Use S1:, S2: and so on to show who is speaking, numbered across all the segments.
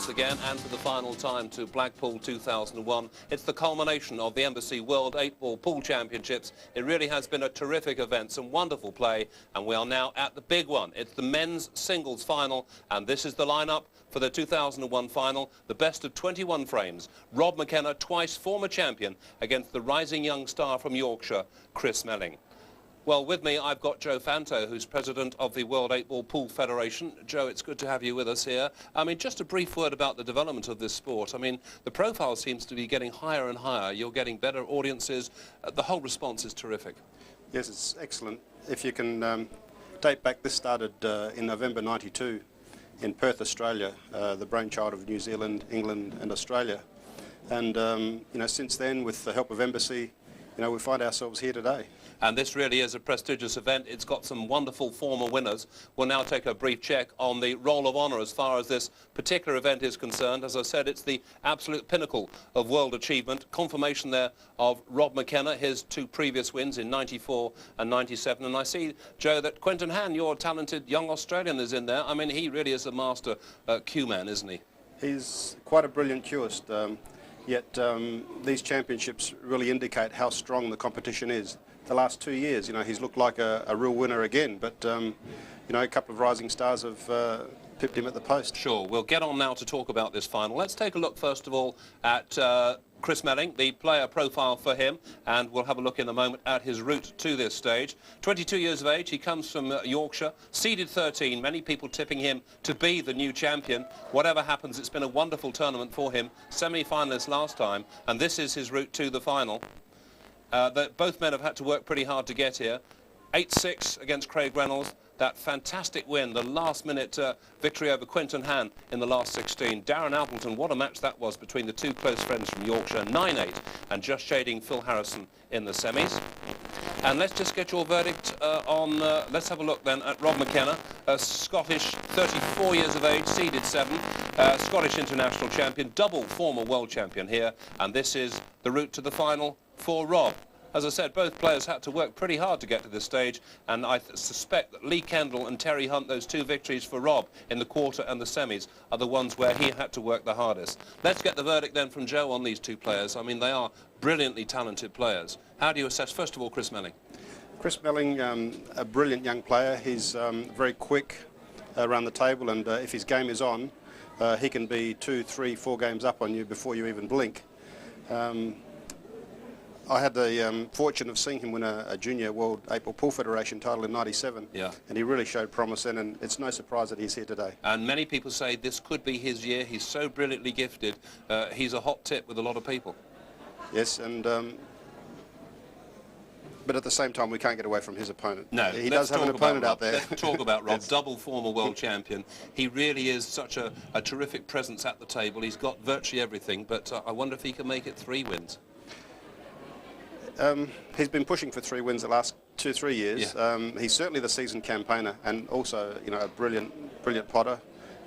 S1: again, and for the final time, to Blackpool 2001. It's the culmination of the Embassy World 8-Ball Pool Championships. It really has been a terrific event, some wonderful play, and we are now at the big one. It's the men's singles final, and this is the lineup for the 2001 final, the best of 21 frames. Rob McKenna, twice former champion, against the rising young star from Yorkshire, Chris Melling. Well, with me, I've got Joe Fanto, who's president of the World 8-Ball Pool Federation. Joe, it's good to have you with us here. I mean, just a brief word about the development of this sport. I mean, the profile seems to be getting higher and higher. You're getting better audiences. The whole response is terrific.
S2: Yes, it's excellent. If you can date back, this started in November '92 in Perth, Australia, the brainchild of New Zealand, England and Australia. And, you know, since then, with the help of Embassy, you know, we find ourselves here today.
S1: And this really is a prestigious event. It's got some wonderful former winners. We'll now take a brief check on the Roll of Honour as far as this particular event is concerned. As I said, it's the absolute pinnacle of world achievement. Confirmation there of Rob McKenna, his two previous wins in '94 and '97. And I see, Joe, that Quentin Han, your talented young Australian, is in there. I mean, he really is a master cue man, isn't he?
S2: He's quite a brilliant cueist. Yet these championships really indicate how strong the competition is. The last 2 years, you know, he's looked like a real winner again, but, you know, a couple of rising stars have pipped him at the post.
S1: Sure. We'll get on now to talk about this final. Let's take a look, first of all, at Chris Melling, the player profile for him, and we'll have a look in a moment at his route to this stage. 22 years of age, he comes from Yorkshire, seeded 13, many people tipping him to be the new champion. Whatever happens, it's been a wonderful tournament for him, semi-finalist last time, and this is his route to the final. Both men have had to work pretty hard to get here. 8-6 against Craig Reynolds. That fantastic win, the last-minute victory over Quentin Han in the last 16. Darren Appleton, what a match that was between the two close friends from Yorkshire, 9-8, and just shading Phil Harrison in the semis. And let's just get your verdict on, let's have a look then at Rob McKenna, a Scottish, 34 years of age, seeded 7, Scottish international champion, double former world champion here, and this is the route to the final for Rob. As I said, both players had to work pretty hard to get to this stage, and I suspect that Lee Kendall and Terry Hunt, those two victories for Rob in the quarter and the semis, are the ones where he had to work the hardest. Let's get the verdict then from Joe on these two players. I mean, they are brilliantly talented players. How do you assess, first of all, Chris Melling?
S2: Chris Melling, a brilliant young player. He's very quick around the table, and if his game is on, he can be 2, 3, 4 games up on you before you even blink. I had the fortune of seeing him win a Junior World 8-Ball Pool Federation title in '97,
S1: yeah,
S2: and he really showed promise then, and it's no surprise that he's here today.
S1: And many people say this could be his year. He's so brilliantly gifted. He's a hot tip with a lot of people.
S2: Yes, and but at the same time, we can't get away from his opponent.
S1: No,
S2: he does have an opponent out there.
S1: Let's talk about Rob, double former world champion. He really is such a terrific presence at the table. He's got virtually everything, but I wonder if he can make it 3 wins.
S2: He's been pushing for 3 wins the last 2, 3 years. Yeah. He's certainly the seasoned campaigner, and also, you know, a brilliant potter,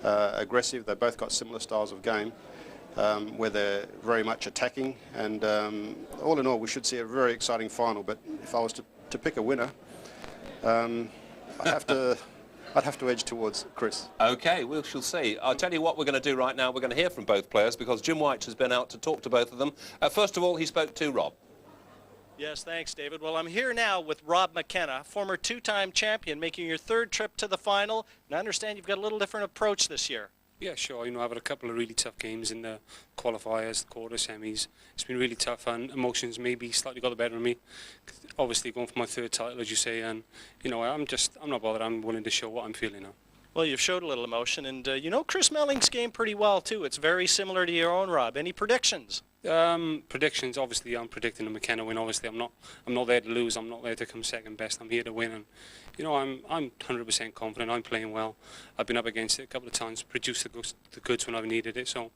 S2: aggressive. They both got similar styles of game, where they're very much attacking. And all in all, we should see a very exciting final. But if I was to pick a winner, I'd have to edge towards Chris.
S1: OK, we shall see. I'll tell you what we're going to do right now. We're going to hear from both players because Jim White has been out to talk to both of them. First of all, he spoke to Rob.
S3: Yes, thanks, David. Well, I'm here now with Rob McKenna, former 2-time champion, making your 3rd trip to the final. And I understand you've got a little different approach this year.
S4: Yeah, sure. You know, I've had a couple of really tough games in the qualifiers, the quarter, semis. It's been really tough, and emotions maybe slightly got the better of me. Obviously, going for my 3rd title, as you say, and you know, I'm not bothered. I'm willing to show what I'm feeling now.
S3: Well, you've showed a little emotion, and you know Chris Melling's game pretty well too. It's very similar to your own, Rob. Any predictions?
S4: Predictions, obviously I'm predicting a McKenna win. Obviously I'm not there to lose. I'm not there to come second best. I'm here to win, and you know, I'm 100% confident. I'm playing well. I've been up against it a couple of times, produced the goods when I've needed it, so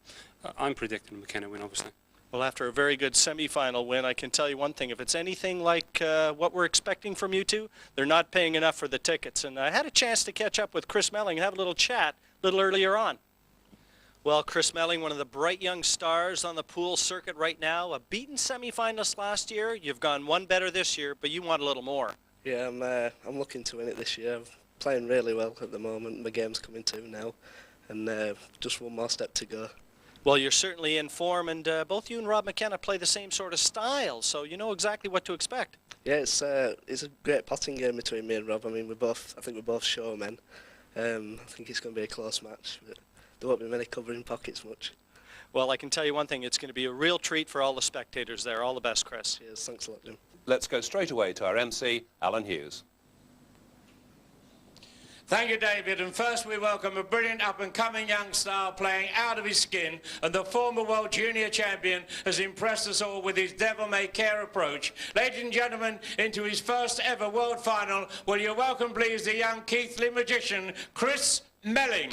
S4: I'm predicting a McKenna win, obviously.
S3: Well, after a very good semi-final win, I can tell you one thing. If it's anything like what we're expecting from you two, they're not paying enough for the tickets. And I had a chance to catch up with Chris Melling and have a little chat a little earlier on. Well, Chris Melling, one of the bright young stars on the pool circuit right now, a beaten semi-finalist last year. You've gone one better this year, but you want a little more.
S5: Yeah, I'm looking to win it this year. I'm playing really well at the moment. My game's coming to now. and just one more step to go.
S3: Well, you're certainly in form, and both you and Rob McKenna play the same sort of style, so you know exactly what to expect.
S5: Yeah, it's a great potting game between me and Rob. I mean, I think we're both showmen. I think it's going to be a close match, but there won't be many covering pockets much.
S3: Well, I can tell you one thing, it's going to be a real treat for all the spectators there. All the best, Chris.
S5: Cheers, thanks a lot, Jim.
S1: Let's go straight away to our MC, Alan Hughes.
S6: Thank you, David. And first we welcome a brilliant up-and-coming young star playing out of his skin, and the former world junior champion has impressed us all with his devil-may-care approach. Ladies and gentlemen, into his first ever world final, will you welcome please the young Keighley magician, Chris Melling.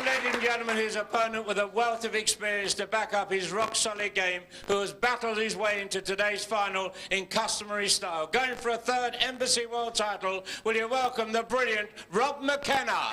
S6: Ladies and gentlemen, his opponent with a wealth of experience to back up his rock-solid game, who has battled his way into today's final in customary style. Going for a third Embassy World title, will you welcome the brilliant Rob McKenna.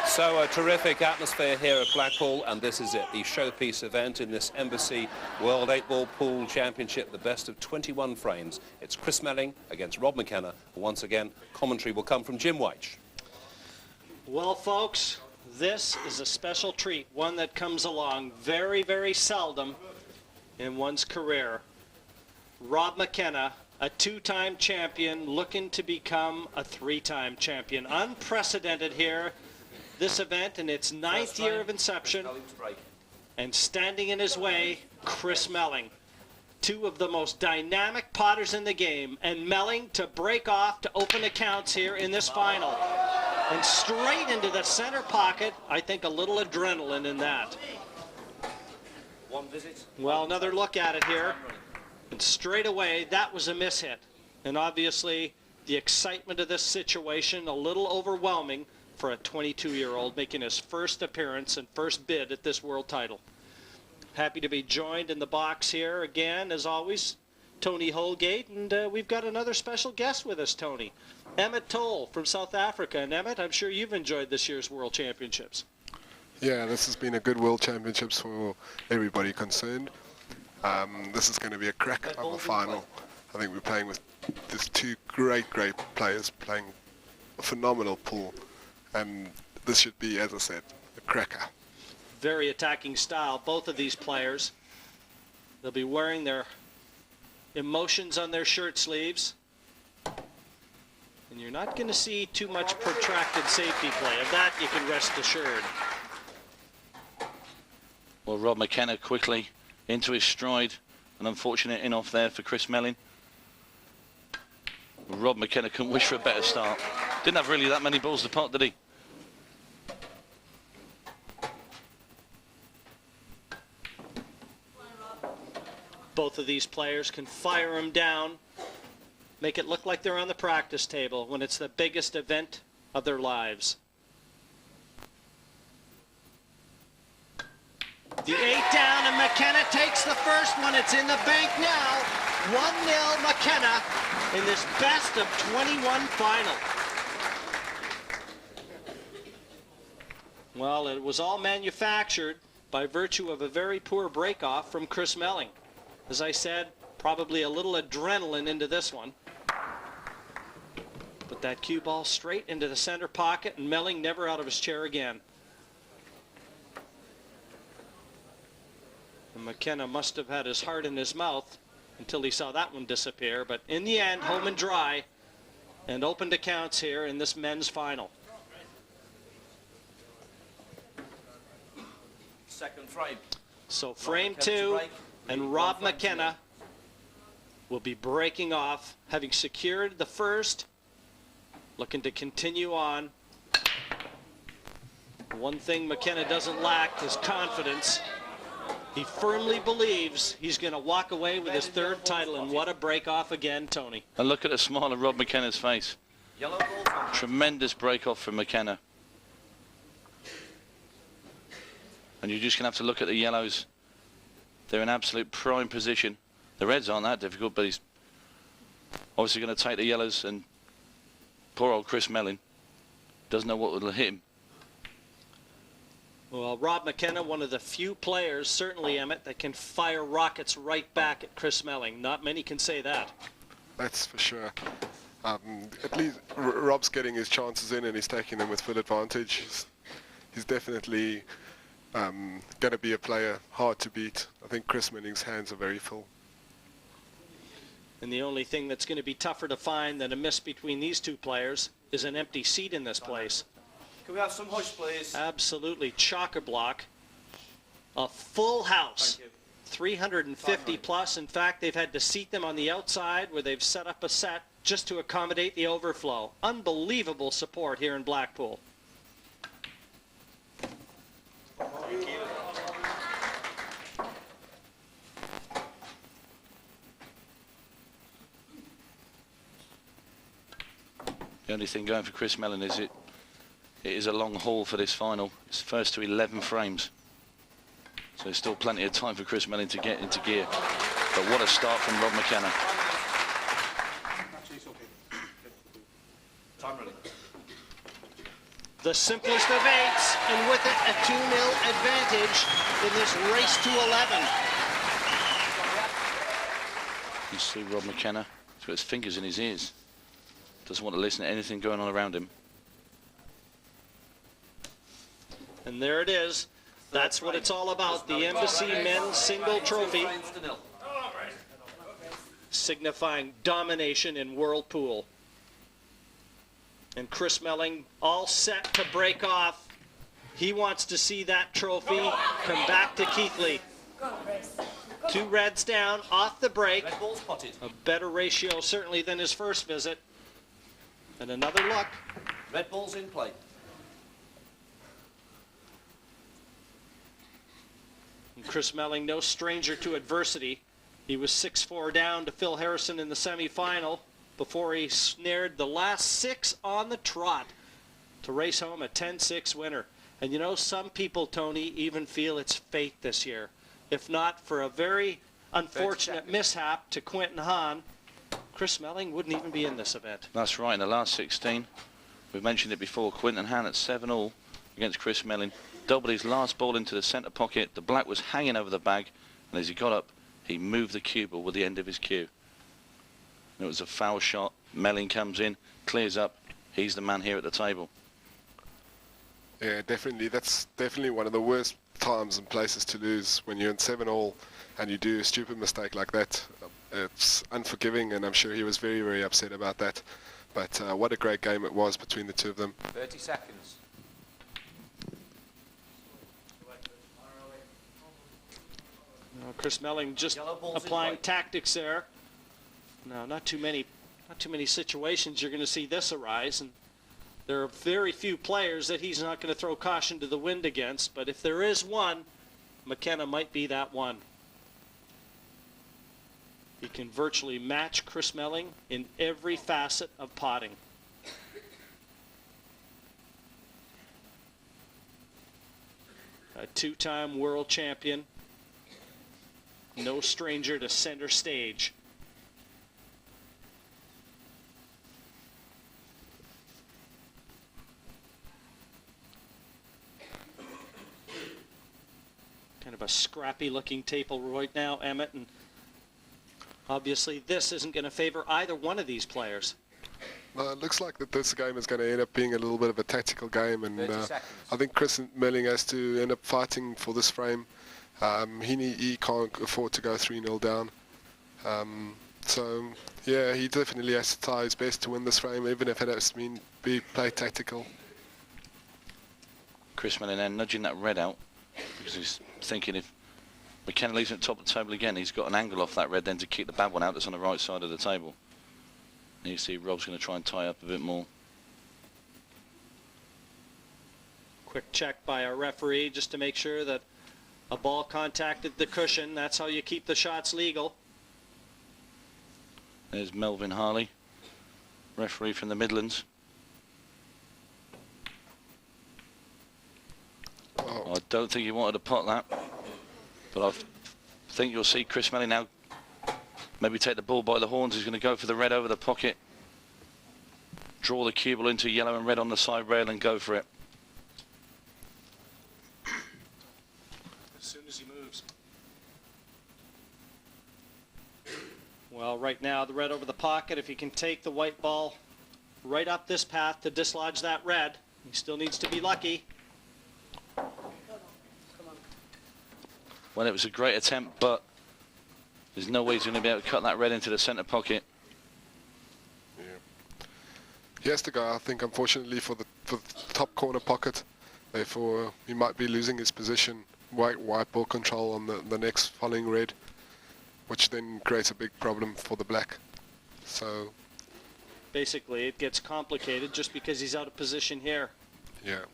S1: So a terrific atmosphere here at Blackpool, and this is it, the showpiece event in this Embassy World 8-Ball Pool Championship, the best of 21 frames. It's Chris Melling against Rob McKenna. Once again, commentary will come from Jim Weich.
S3: Well, folks, this is a special treat, one that comes along very, very seldom in one's career. Rob McKenna, a two-time champion, looking to become a three-time champion. Unprecedented here. This event in its 9th year of inception, and standing in his way, Chris Melling. Two of the most dynamic potters in the game, and Melling to break off to open accounts here in this final. And straight into the center pocket, I think a little adrenaline in that.
S1: One visit.
S3: Well, another look at it here, and straight away, that was a mishit. And obviously, the excitement of this situation, a little overwhelming for a 22-year-old making his first appearance and first bid at this world title. Happy to be joined in the box here again, as always, Tony Holgate, and we've got another special guest with us, Tony. Emmett Toll from South Africa. And Emmett, I'm sure you've enjoyed this year's World Championships.
S7: Yeah, this has been a good World Championships for everybody concerned. This is going to be a crack of a final. I think we're playing with these two great players playing a phenomenal pool. And this should be, as I said, a cracker.
S3: Very attacking style, both of these players. They'll be wearing their emotions on their shirt sleeves. And you're not going to see too much protracted safety play. Of that, you can rest assured.
S8: Well, Rob McKenna quickly into his stride. An unfortunate in-off there for Chris Melling. Rob McKenna couldn't wish for a better start. Didn't have really that many balls to pot, did he?
S3: Both of these players can fire them down, make it look like they're on the practice table when it's the biggest event of their lives. The 8 down, and McKenna takes the first one. It's in the bank now. 1-0 McKenna in this best of 21 final. Well, it was all manufactured by virtue of a very poor break-off from Chris Melling. As I said, probably a little adrenaline into this one. But that cue ball straight into the center pocket, and Melling never out of his chair again. And McKenna must have had his heart in his mouth until he saw that one disappear. But in the end, home and dry, and opened accounts here in this men's final.
S1: Second frame.
S3: So frame 2, and Rob McKenna will be breaking off, having secured the first, looking to continue on. One thing McKenna doesn't lack is confidence. He firmly believes he's going to walk away with his third title, and what a break off again, Tony.
S8: And look at the smile on Rob McKenna's face. Tremendous break off from McKenna. And you're just going to have to look at the yellows. They're in absolute prime position. The reds aren't that difficult, but he's obviously going to take the yellows, and poor old Chris Melling doesn't know what will hit him.
S3: Well, Rob McKenna, one of the few players, certainly, Emmett, that can fire rockets right back at Chris Melling. Not many can say that.
S7: That's for sure. At least Rob's getting his chances in, and he's taking them with full advantage. He's definitely going to be a player hard to beat. I think Chris Melling's hands are very full.
S3: And the only thing that's going to be tougher to find than a miss between these two players is an empty seat in this place.
S9: Can we have some hush, please?
S3: Absolutely chock-a-block. A full house. 350 plus. In fact, they've had to seat them on the outside where they've set up a set just to accommodate the overflow. Unbelievable support here in Blackpool.
S8: The only thing going for Chris Melling is it is a long haul for this final. It's first to 11 frames. So there's still plenty of time for Chris Melling to get into gear. But what a start from Rob McKenna.
S9: Time running.
S3: The simplest of eights, and with it a 2-0 advantage in this race to 11.
S8: You see Rob McKenna, he's got his fingers in his ears. Doesn't want to listen to anything going on around him.
S3: And there it is. That's what it's all about. The Embassy Men's Single Trophy, signifying domination in World Pool. And Chris Melling all set to break off. He wants to see that trophy come back to Keithley. 2 reds down off the break. A better ratio certainly than his first visit. And another look.
S9: Red ball's in play.
S3: And Chris Melling, no stranger to adversity. He was 6-4 down to Phil Harrison in the semifinal before he snared the last 6 on the trot to race home a 10-6 winner. And you know, some people, Tony, even feel it's fate this year. If not for a very unfortunate mishap to Quinton Hahn, Chris Melling wouldn't even be in this event.
S8: That's right, in the last 16, we've mentioned it before, Quinton Hahn at 7-all against Chris Melling. Doubled his last ball into the centre pocket. The black was hanging over the bag, and as he got up, he moved the cue ball with the end of his cue. And it was a foul shot. Melling comes in, clears up. He's the man here at the table.
S7: Yeah, definitely. That's definitely one of the worst times and places to lose, when you're in 7-all and you do a stupid mistake like that. It's unforgiving, and I'm sure he was very, very upset about that. But what a great game it was between the two of them.
S9: 30 seconds.
S3: Chris Melling just applying tactics there. No, not too many situations you're going to see this arise, and there are very few players that he's not going to throw caution to the wind against. But if there is one, McKenna might be that one. He can virtually match Chris Melling in every facet of potting. A 2-time world champion. No stranger to center stage. Kind of a scrappy looking table right now, Emmett, and obviously this isn't going to favor either one of these players.
S7: It looks like that this game is going to end up being a little bit of a tactical game, and I think Chris Melling has to end up fighting for this frame. He can't afford to go 3-0 down. So, yeah, he definitely has to try his best to win this frame, even if it has to be played tactical.
S8: Chris Melling then nudging that red out, because he's thinking if McKenna leaves him at the top of the table again, he's got an angle off that red then to keep the bad one out that's on the right side of the table. And you see Rob's going to try and tie up a bit more.
S3: Quick check by our referee just to make sure that a ball contacted the cushion. That's how you keep the shots legal.
S8: There's Melvin Harley, referee from the Midlands.
S7: Oh, Oh.
S8: I don't think he wanted to pot that, but I think you'll see Chris Melling now maybe take the bull by the horns. He's going to go for the red over the pocket, draw the cue ball into yellow and red on the side rail and go for it.
S3: As soon as he moves. Well, right now, the red over the pocket, if he can take the white ball right up this path to dislodge that red, he still needs to be lucky.
S8: Well, it was a great attempt, but there's no way he's going to be able to cut that red into the centre pocket.
S7: Yeah. He has to go, I think, unfortunately, for the top corner pocket. Therefore, he might be losing his position, white ball control on the next following red, which then creates a big problem for the black. So
S3: basically, it gets complicated just because he's out of position here.
S7: Yeah.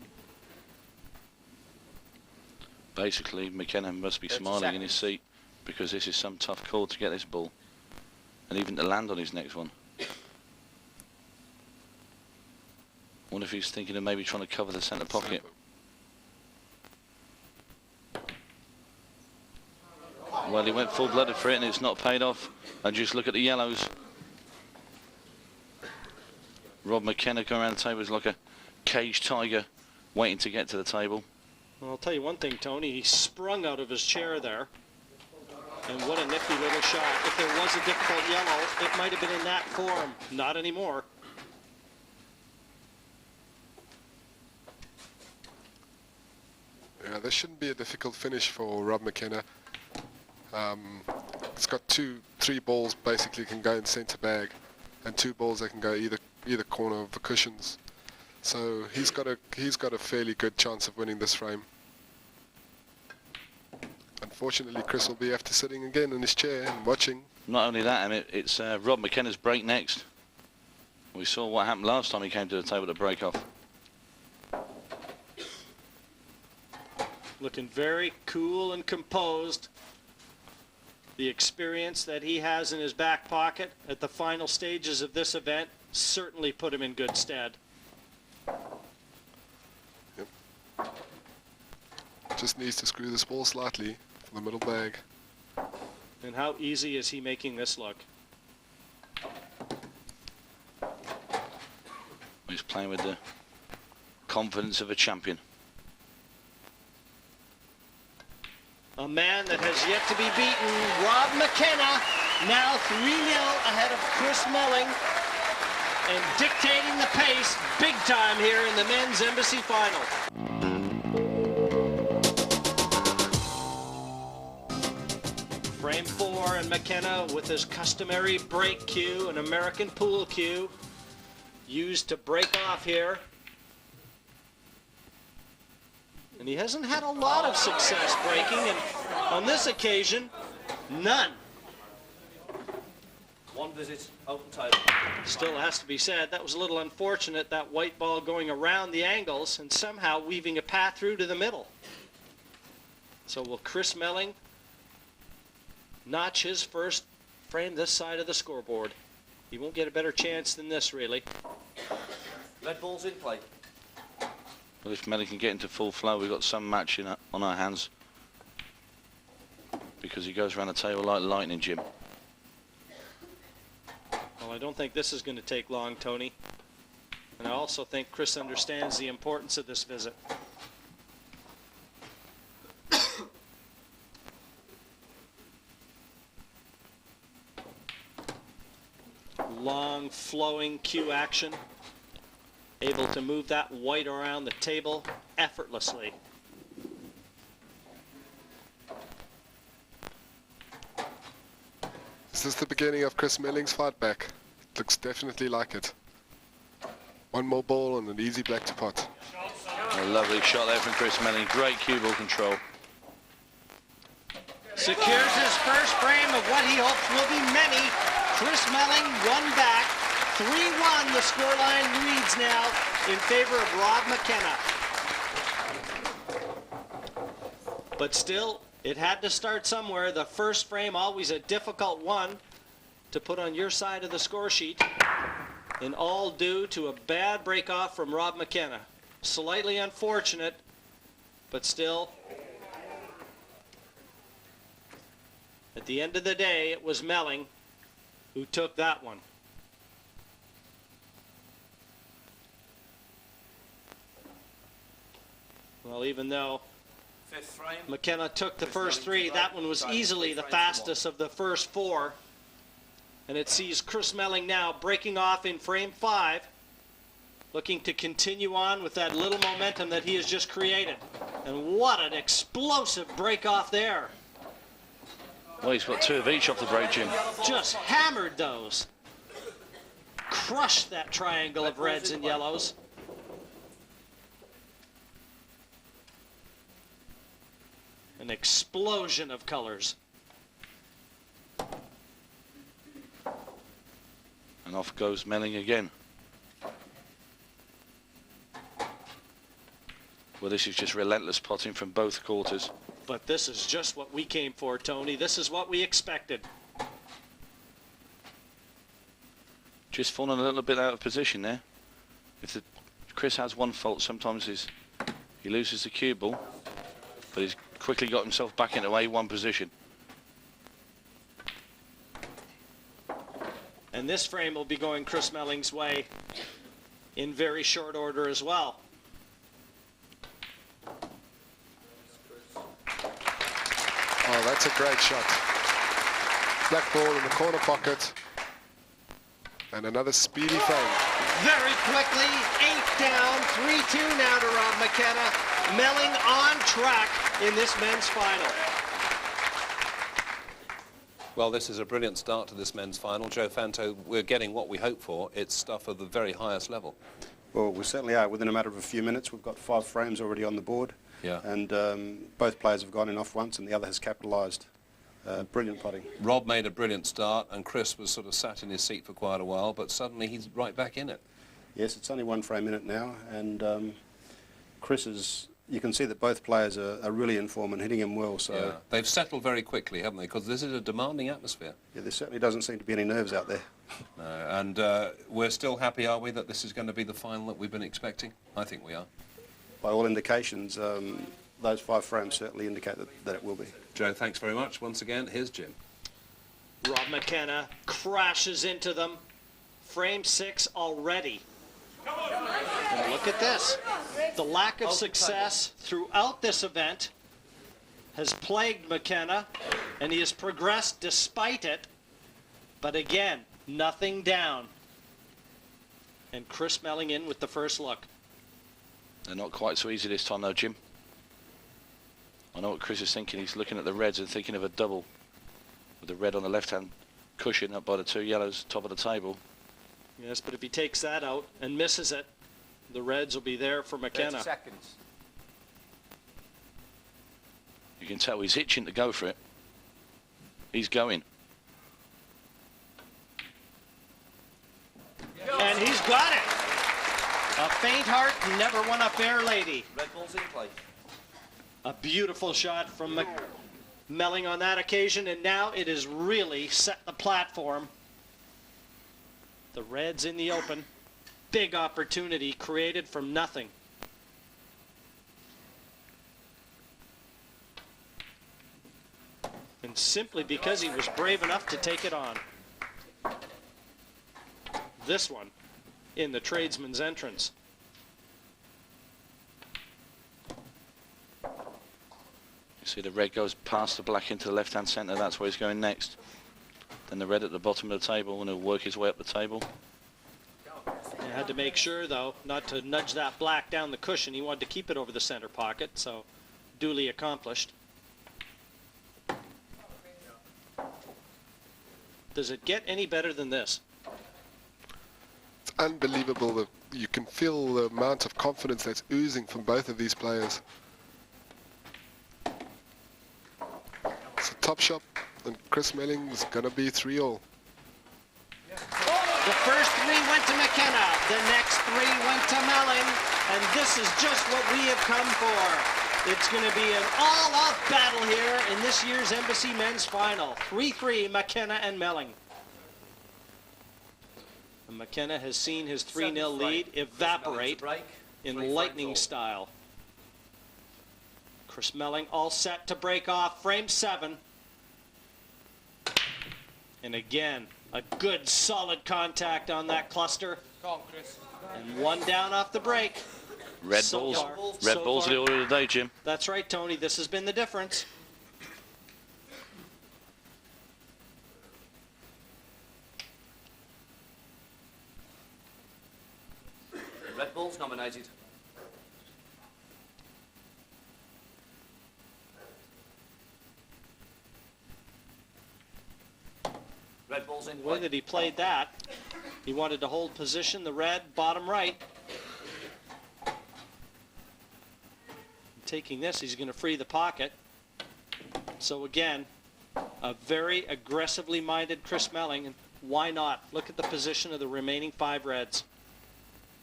S8: Basically, McKenna must be smiling in his seat because this is some tough call to get this ball and even to land on his next one. Wonder if he's thinking of maybe trying to cover the centre pocket. Well, he went full-blooded for it and it's not paid off. And just look at the yellows. Rob McKenna going around the table is like a caged tiger waiting to get to the table.
S3: Well, I'll tell you one thing, Tony. He sprung out of his chair there. And what a nifty little shot. If there was a difficult yellow, it might have been in that form. Not anymore.
S7: Yeah, this shouldn't be a difficult finish for Rob McKenna. It's got three balls basically can go in centre bag, and 2 balls that can go either corner of the cushions. So he's got a fairly good chance of winning this frame. Unfortunately, Chris will be after sitting again in his chair and watching.
S8: Not only that, I mean, it's Rob McKenna's break next. We saw what happened last time he came to the table to break off.
S3: Looking very cool and composed. The experience that he has in his back pocket at the final stages of this event certainly put him in good stead.
S7: Yep. Just needs to screw this ball slightly for the middle bag.
S3: And how easy is he making this look?
S8: He's playing with the confidence of a champion.
S3: A man that has yet to be beaten, Rob McKenna, now 3-0 ahead of Chris Melling and dictating the pace big time here in the men's Embassy Final. Frame 4 and McKenna with his customary break cue, an American pool cue, used to break off here. And he hasn't had a lot of success breaking, and on this occasion, none.
S9: One visit, open table.
S3: Still has to be said, that was a little unfortunate, that white ball going around the angles and somehow weaving a path through to the middle. So will Chris Melling notch his first frame this side of the scoreboard? He won't get a better chance than this, really.
S9: Red ball's in play.
S8: Well, if Melling can get into full flow, we've got some match on our hands. Because he goes around the table like lightning, Jim.
S3: Well, I don't think this is going to take long, Tony. And I also think Chris understands the importance of this visit. Long flowing cue action. Able to move that white around the table effortlessly.
S7: Is this the beginning of Chris Melling's fight back? It looks definitely like it. One more ball and an easy black to pot.
S8: A lovely shot there from Chris Melling. Great cue ball control.
S3: Secures his first frame of what he hopes will be many. Chris Melling, one back. 3-1, the scoreline reads now in favor of Rob McKenna. But still, it had to start somewhere. The first frame, always a difficult one to put on your side of the score sheet. And all due to a bad break-off from Rob McKenna. Slightly unfortunate, But still, at the end of the day, it was Melling who took that one. Well, even though McKenna took the first three, that one was easily the fastest of the first four. And it sees Chris Melling now breaking off in frame 5, looking to continue on with that little momentum that he has just created. And what an explosive break off there.
S8: Well, he's got 2 of each off the break, Jim.
S3: Just hammered those. Crushed that triangle of reds and yellows. An explosion of colors.
S8: And off goes Melling again. Well, this is just relentless potting from both quarters.
S3: But this is just what we came for, Tony. This is what we expected.
S8: Just falling a little bit out of position there. Chris has one fault. Sometimes he loses the cue ball, but he's quickly got himself back into A1 position.
S3: And this frame will be going Chris Melling's way in very short order as well.
S7: Oh, that's a great shot. Black ball in the corner pocket. And another speedy frame.
S3: Very quickly, 8 down, 3-2 now to Rob McKenna. Melling on track in this men's final.
S1: Well, this is a brilliant start to this men's final. Joe Fanto, we're getting what we hope for. It's stuff of the very highest level.
S2: Well, we certainly are. Within a matter of a few minutes, we've got 5 frames already on the board.
S1: Yeah.
S2: And both players have gone in off once, and the other has capitalised. Brilliant putting.
S1: Rob made a brilliant start, and Chris was sort of sat in his seat for quite a while, but suddenly he's right back in it.
S2: Yes, it's only 1 frame in it now, and Chris is... You can see that both players are really in form and hitting him well. So
S1: yeah. They've settled very quickly, haven't they? Because this is a demanding atmosphere.
S2: Yeah, there certainly doesn't seem to be any nerves out there.
S1: No, and we're still happy, are we, that this is going to be the final that we've been expecting? I think we are.
S2: By all indications, those 5 frames certainly indicate that it will be.
S1: Joe, thanks very much. Once again, here's Jim.
S3: Rob McKenna crashes into them. Frame 6 already. And look at this. The lack of success throughout this event has plagued McKenna, and he has progressed despite it. But again, nothing down. And Chris Melling in with the first look.
S8: They're not quite so easy this time though, Jim. I know what Chris is thinking. He's looking at the reds and thinking of a double with the red on the left-hand cushion up by the 2 yellows top of the table.
S3: Yes, but if he takes that out and misses it, the reds will be there for McKenna.
S9: 30 seconds.
S8: You can tell he's itching to go for it. He's going.
S3: And he's got it. A faint heart never won a fair lady.
S9: Red ball's in play.
S3: A beautiful shot from Melling on that occasion, and now it has really set the platform. The reds in the open. Big opportunity created from nothing. And simply because he was brave enough to take it on. This one in the tradesman's entrance.
S8: You see the red goes past the black into the left-hand centre. That's where he's going next. Then the red at the bottom of the table, and he'll work his way up the table.
S3: He had to make sure, though, not to nudge that black down the cushion. He wanted to keep it over the center pocket, so duly accomplished. Does it get any better than this?
S7: It's unbelievable that you can feel the amount of confidence that's oozing from both of these players. It's a top shot, and Chris Melling is going to be 3-all.
S3: The first 3 went to McKenna, the next 3 went to Melling, and this is just what we have come for. It's going to be an all-out battle here in this year's Embassy Men's Final. 3-3, McKenna and Melling. And McKenna has seen his 3-0 lead evaporate in lightning style. Chris Melling all set to break off frame 7. And again, a good solid contact on that cluster.
S9: Go on, Chris.
S3: And one down off the break.
S8: Red balls. Red balls are the order of the day, Jim.
S3: That's right, Tony. This has been the difference.
S9: Red Bull's nominated. Red Bull's in
S3: The way
S9: play.
S3: that he played that, he wanted to hold position, the red, bottom right. Taking this, he's going to free the pocket. So again, a very aggressively minded Chris Melling, and why not? Look at the position of the remaining 5 reds.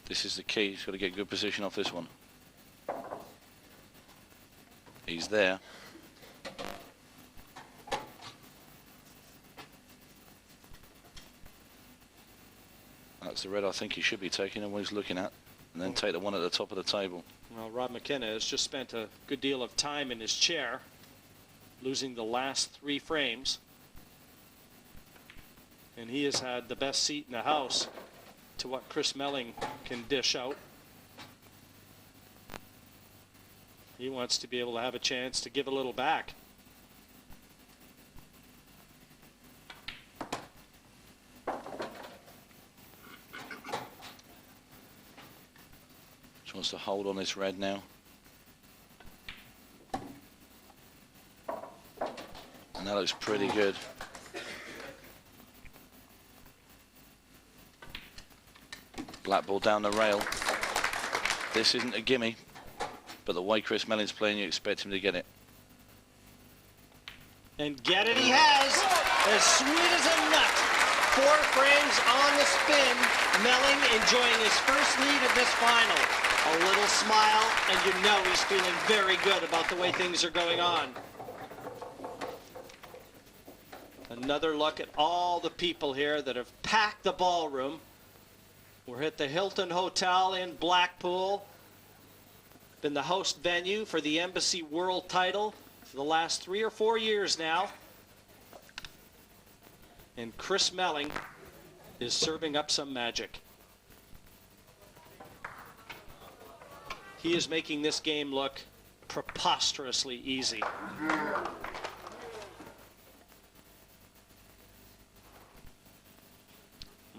S8: This is the key. He's got to get good position off this one. He's there. That's the red I think he should be taking and what he's looking at. And then take the one at the top of the table.
S3: Well, Rob McKenna has just spent a good deal of time in his chair, losing the last 3 frames. And he has had the best seat in the house to what Chris Melling can dish out. He wants to be able to have a chance to give a little back.
S8: Just wants to hold on this red now. And that looks pretty good. Black ball down the rail. This isn't a gimme, but the way Chris Melling's playing, you expect him to get it.
S3: And get it he has, as sweet as a nut. 4 frames on the spin. Melling enjoying his first lead of this final. A little smile, and you know he's feeling very good about the way things are going on. Another look at all the people here that have packed the ballroom. We're at the Hilton Hotel in Blackpool. Been the host venue for the Embassy World title for the last 3 or 4 years now. And Chris Melling is serving up some magic. He is making this game look preposterously easy.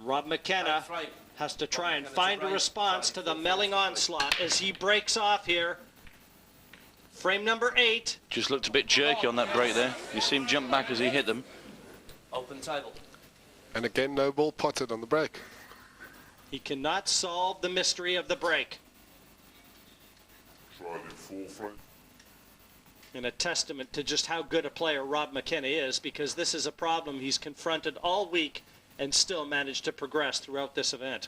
S3: Rob McKenna has to try and find a response to the Melling onslaught as he breaks off here. Frame number 8.
S8: Just looked a bit jerky on that break there. You see him jump back as he hit them.
S9: Open table.
S7: And again, no ball potted on the break.
S3: He cannot solve the mystery of the break. And a testament to just how good a player Rob McKenna is, because this is a problem he's confronted all week and still managed to progress throughout this event.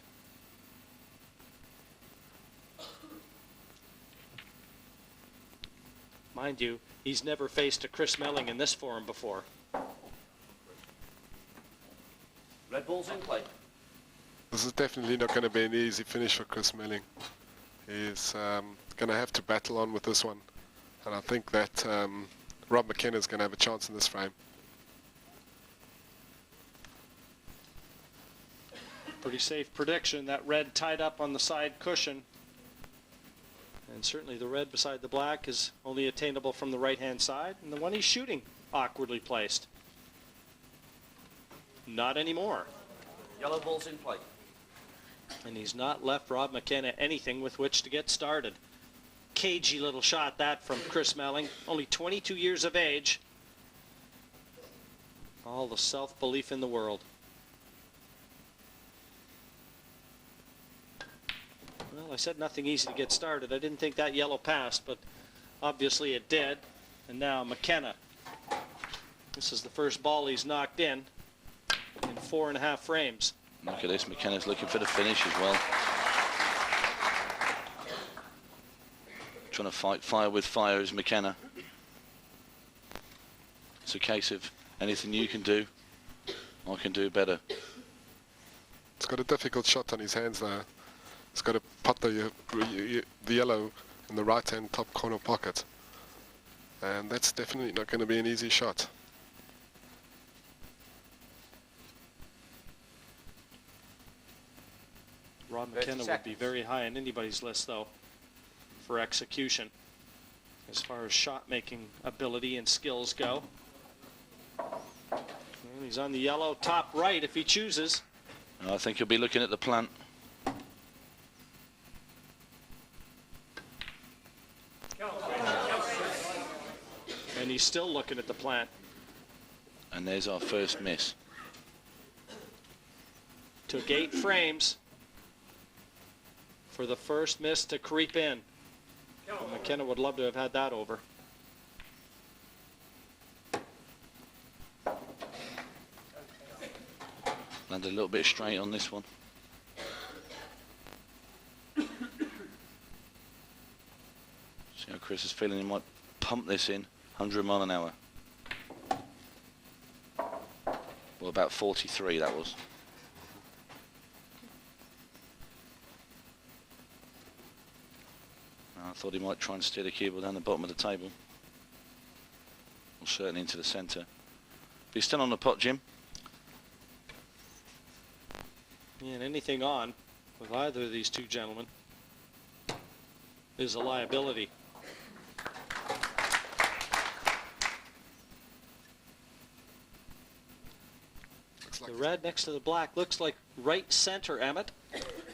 S3: Mind you, he's never faced a Chris Melling in this form before.
S9: Red Bull's in play.
S7: This is definitely not going to be an easy finish for Chris Melling. He's going to have to battle on with this one. And I think that Rob McKenna is going to have a chance in this frame.
S3: Pretty safe prediction. That red tied up on the side cushion. And certainly the red beside the black is only attainable from the right-hand side. And the one he's shooting, awkwardly placed. Not anymore.
S9: Yellow Bull's in play.
S3: And he's not left Rob McKenna anything with which to get started. Cagey little shot that from Chris Melling. Only 22 years of age. All the self-belief in the world. Well, I said nothing easy to get started. I didn't think that yellow passed, but obviously it did. And now McKenna. This is the first ball he's knocked in 4.5 frames.
S8: Look at this, McKenna's looking for the finish as well. Trying to fight fire with fire is McKenna. It's a case of anything you can do, I can do better.
S7: He's got a difficult shot on his hands there. He's got to pot the yellow in the right-hand top corner pocket. And that's definitely not going to be an easy shot.
S3: Rob McKenna would be very high on anybody's list, though, for execution, as far as shot-making ability and skills go. And he's on the yellow top right if he chooses.
S8: I think he'll be looking at the plant.
S3: And he's still looking at the plant.
S8: And there's our first miss.
S3: Took 8 frames for the first miss to creep in. Well, McKenna would love to have had that over.
S8: Landed a little bit straight on this one. See how Chris is feeling. He might pump this in 100 mile an hour. Well, about 43 that was. I thought he might try and steer the cue ball down the bottom of the table. Or certainly into the centre. But he's still on the pot, Jim.
S3: Yeah, and anything on with either of these two gentlemen is a liability. The red next to the black looks like right center, Emmett.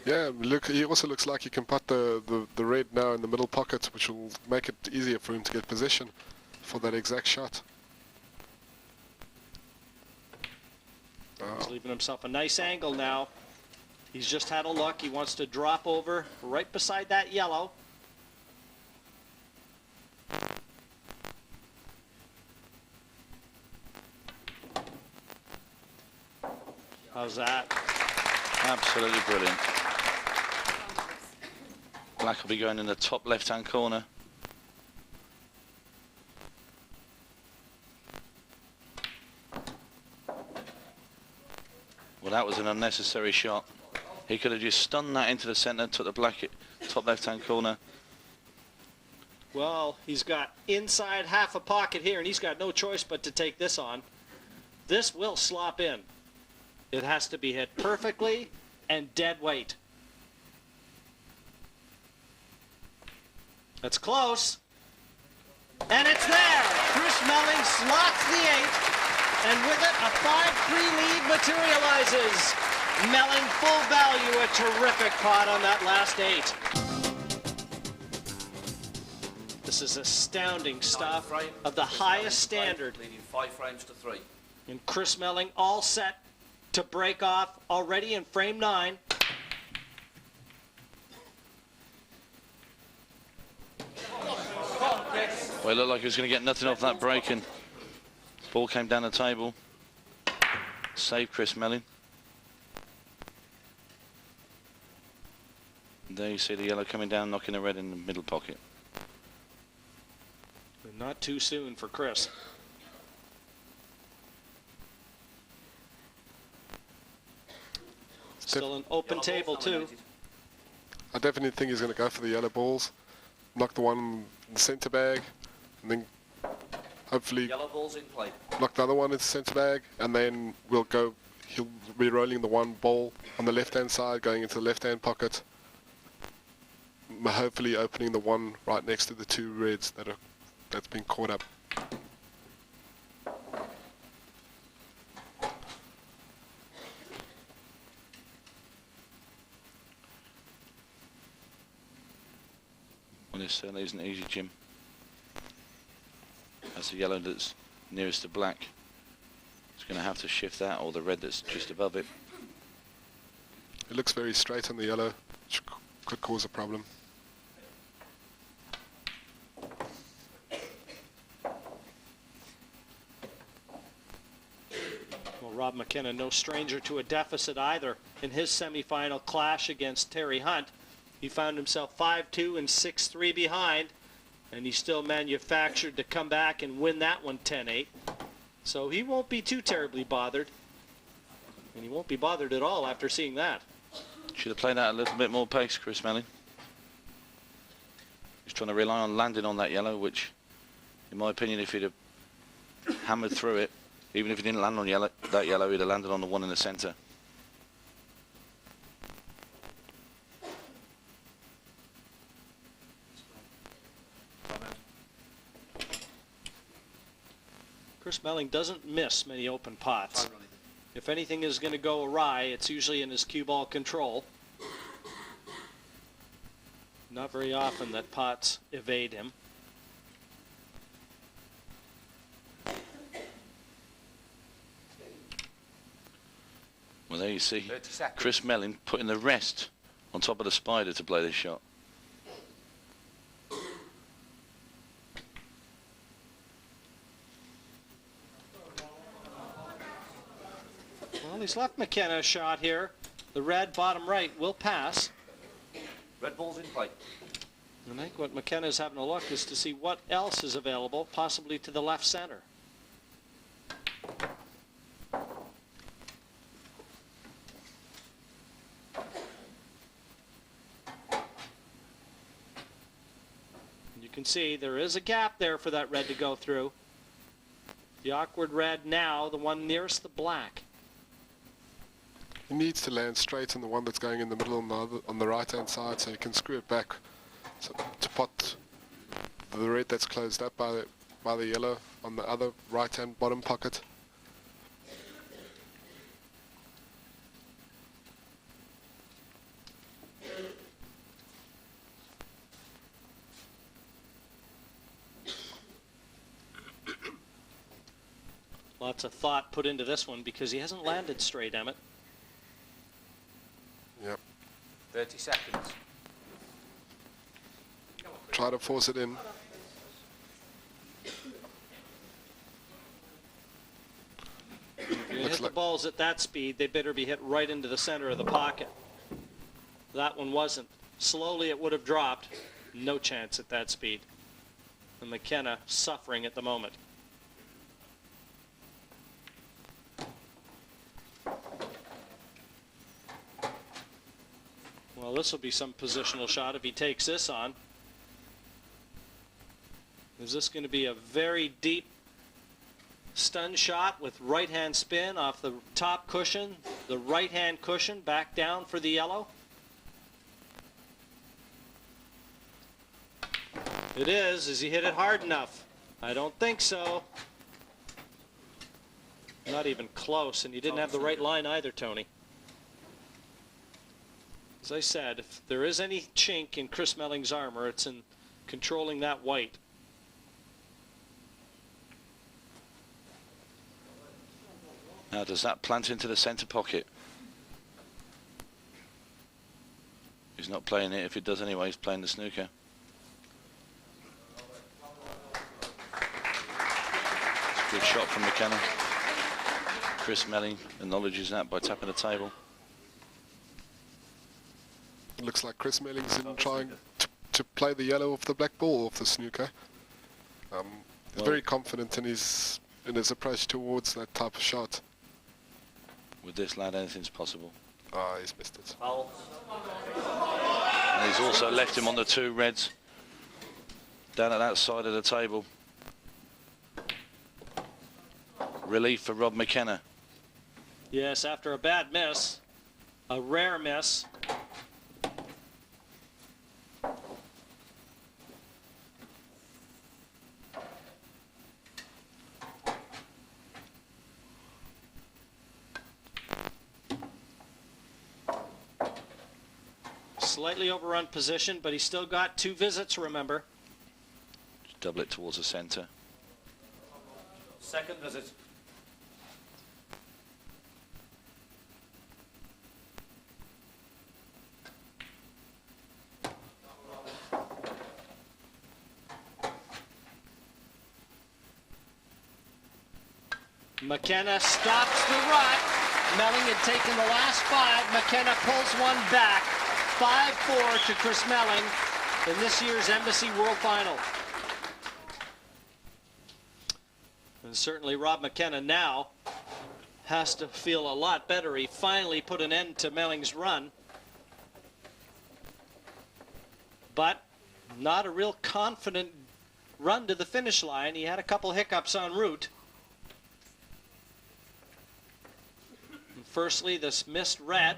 S7: Yeah, look, he also looks like he can put the red now in the middle pocket, which will make it easier for him to get position for that exact shot.
S3: He's leaving himself a nice angle now. He's just had a look. He wants to drop over right beside that yellow. How's that?
S8: Absolutely brilliant. Black will be going in the top left-hand corner. Well, that was an unnecessary shot. He could have just stunned that into the centre, took the black top left-hand corner.
S3: Well, he's got inside half a pocket here, and he's got no choice but to take this on. This will slop in. It has to be hit perfectly and dead weight. That's close. And it's there. Chris Melling slots the 8, and with it, a 5-3 lead materializes. Melling full value, a terrific pot on that last 8. This is astounding stuff of the highest standard.
S9: Leading 5 frames to 3.
S3: And Chris Melling all set to break off already in frame 9.
S8: Well, it looked like he was going to get nothing off that break, and ball came down the table. Save Chris Melling. There you see the yellow coming down, knocking the red in the middle pocket.
S3: But not too soon for Chris. Still an open table too.
S7: I definitely think he's going to go for the yellow balls, knock the one in the centre bag, and then hopefully
S9: Yellow balls in play.
S7: knock the other one into the centre bag, and then we'll go. He'll be rolling the one ball on the left-hand side, going into the left-hand pocket, hopefully opening the one right next to the 2 reds that's been caught up.
S8: Well, this certainly isn't easy, Jim. That's the yellow that's nearest to black. It's going to have to shift that, or the red that's just above it.
S7: It looks very straight on the yellow, which could cause a problem.
S3: Well, Rob McKenna, no stranger to a deficit either. In his semifinal clash against Terry Hunt, he found himself 5-2 and 6-3 behind, and he still manufactured to come back and win that one 10-8. So he won't be too terribly bothered, and he won't be bothered at all after seeing that.
S8: Should have played out a little bit more pace, Chris Melling. He's trying to rely on landing on that yellow, which In my opinion, if he'd have hammered through it, even if he didn't land on that yellow, he'd have landed on the one in the centre.
S3: Chris Melling doesn't miss many open pots. If anything is going to go awry, it's usually in his cue ball control. Not very often that pots evade him.
S8: Well, there you see Chris Melling putting the rest on top of the spider to play this shot.
S3: Well, he's left McKenna a shot here. The red bottom right will pass.
S9: Red ball's in play.
S3: And I think what McKenna's having a look is to see what else is available, possibly to the left center. You can see there is a gap there for that red to go through. The awkward red now, the one nearest the black.
S7: He needs to land straight on the one that's going in the middle on the right-hand side, so he can screw it back to pot the red that's closed up by the yellow on the other right-hand bottom pocket.
S3: Lots of thought put into this one because he hasn't landed straight, Emmett.
S7: Yep.
S9: 30 seconds.
S7: Try to force it in.
S3: If you hit the balls at that speed, they better be hit right into the center of the pocket. That one wasn't. Slowly it would have dropped. No chance at that speed. And McKenna suffering at the moment. Well, this will be some positional shot if he takes this on. Is this going to be a very deep stun shot with right-hand spin off the top cushion, the right-hand cushion back down for the yellow? It is. Has he hit it hard enough? I don't think so. Not even close, and you didn't have the right line either, Tony. As I said, if there is any chink in Chris Melling's armor, it's in controlling that white.
S8: Now, does that plant into the centre pocket? He's not playing it. If it does anyway, he's playing the snooker. It's a good shot from McKenna. Chris Melling acknowledges that by tapping the table.
S7: It looks like Chris Melling's in trying to play the yellow off the black ball off the snooker. He's very confident in his approach towards that type of shot.
S8: With this lad, anything's possible.
S7: Ah, he's missed it.
S8: And he's also left him on the two reds down at that side of the table. Relief for Rob McKenna.
S3: Yes, after a bad miss, a rare miss. Slightly overrun position, but he's still got two visits, remember.
S8: Just double it towards the centre.
S9: Second visit.
S3: McKenna stops the rut. Melling had taken the last five. McKenna pulls one back. 5-4 to Chris Melling in this year's Embassy World Final. And certainly Rob McKenna now has to feel a lot better. He finally put an end to Melling's run. But not a real confident run to the finish line. He had a couple hiccups en route. And firstly, this missed red.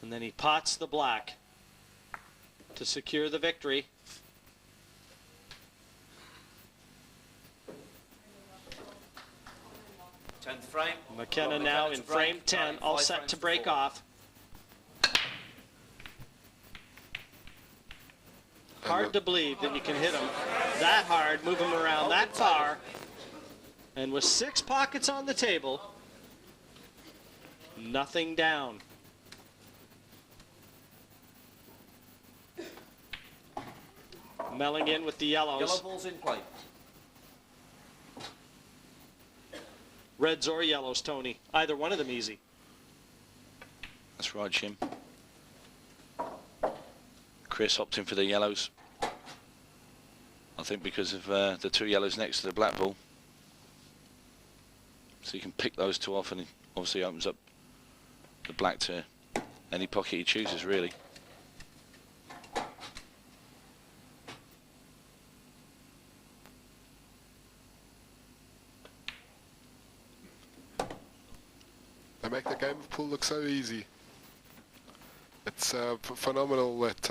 S3: And then he pots the black to secure the victory.
S9: Frame.
S3: McKenna now in frame 10, all set to break off. Hard to believe that you can hit him that hard, move him around that far, and with 6 pockets on the table, nothing down. Melling in with the yellows.
S9: Yellow ball's in play.
S3: Reds or yellows, Tony. Either one of them easy.
S8: That's right, Jim. Chris opting for the yellows. I think because of the 2 yellows next to the black ball. So you can pick those 2 off, and it obviously opens up the black to any pocket he chooses, really.
S7: They make the game of pool look so easy. It's phenomenal that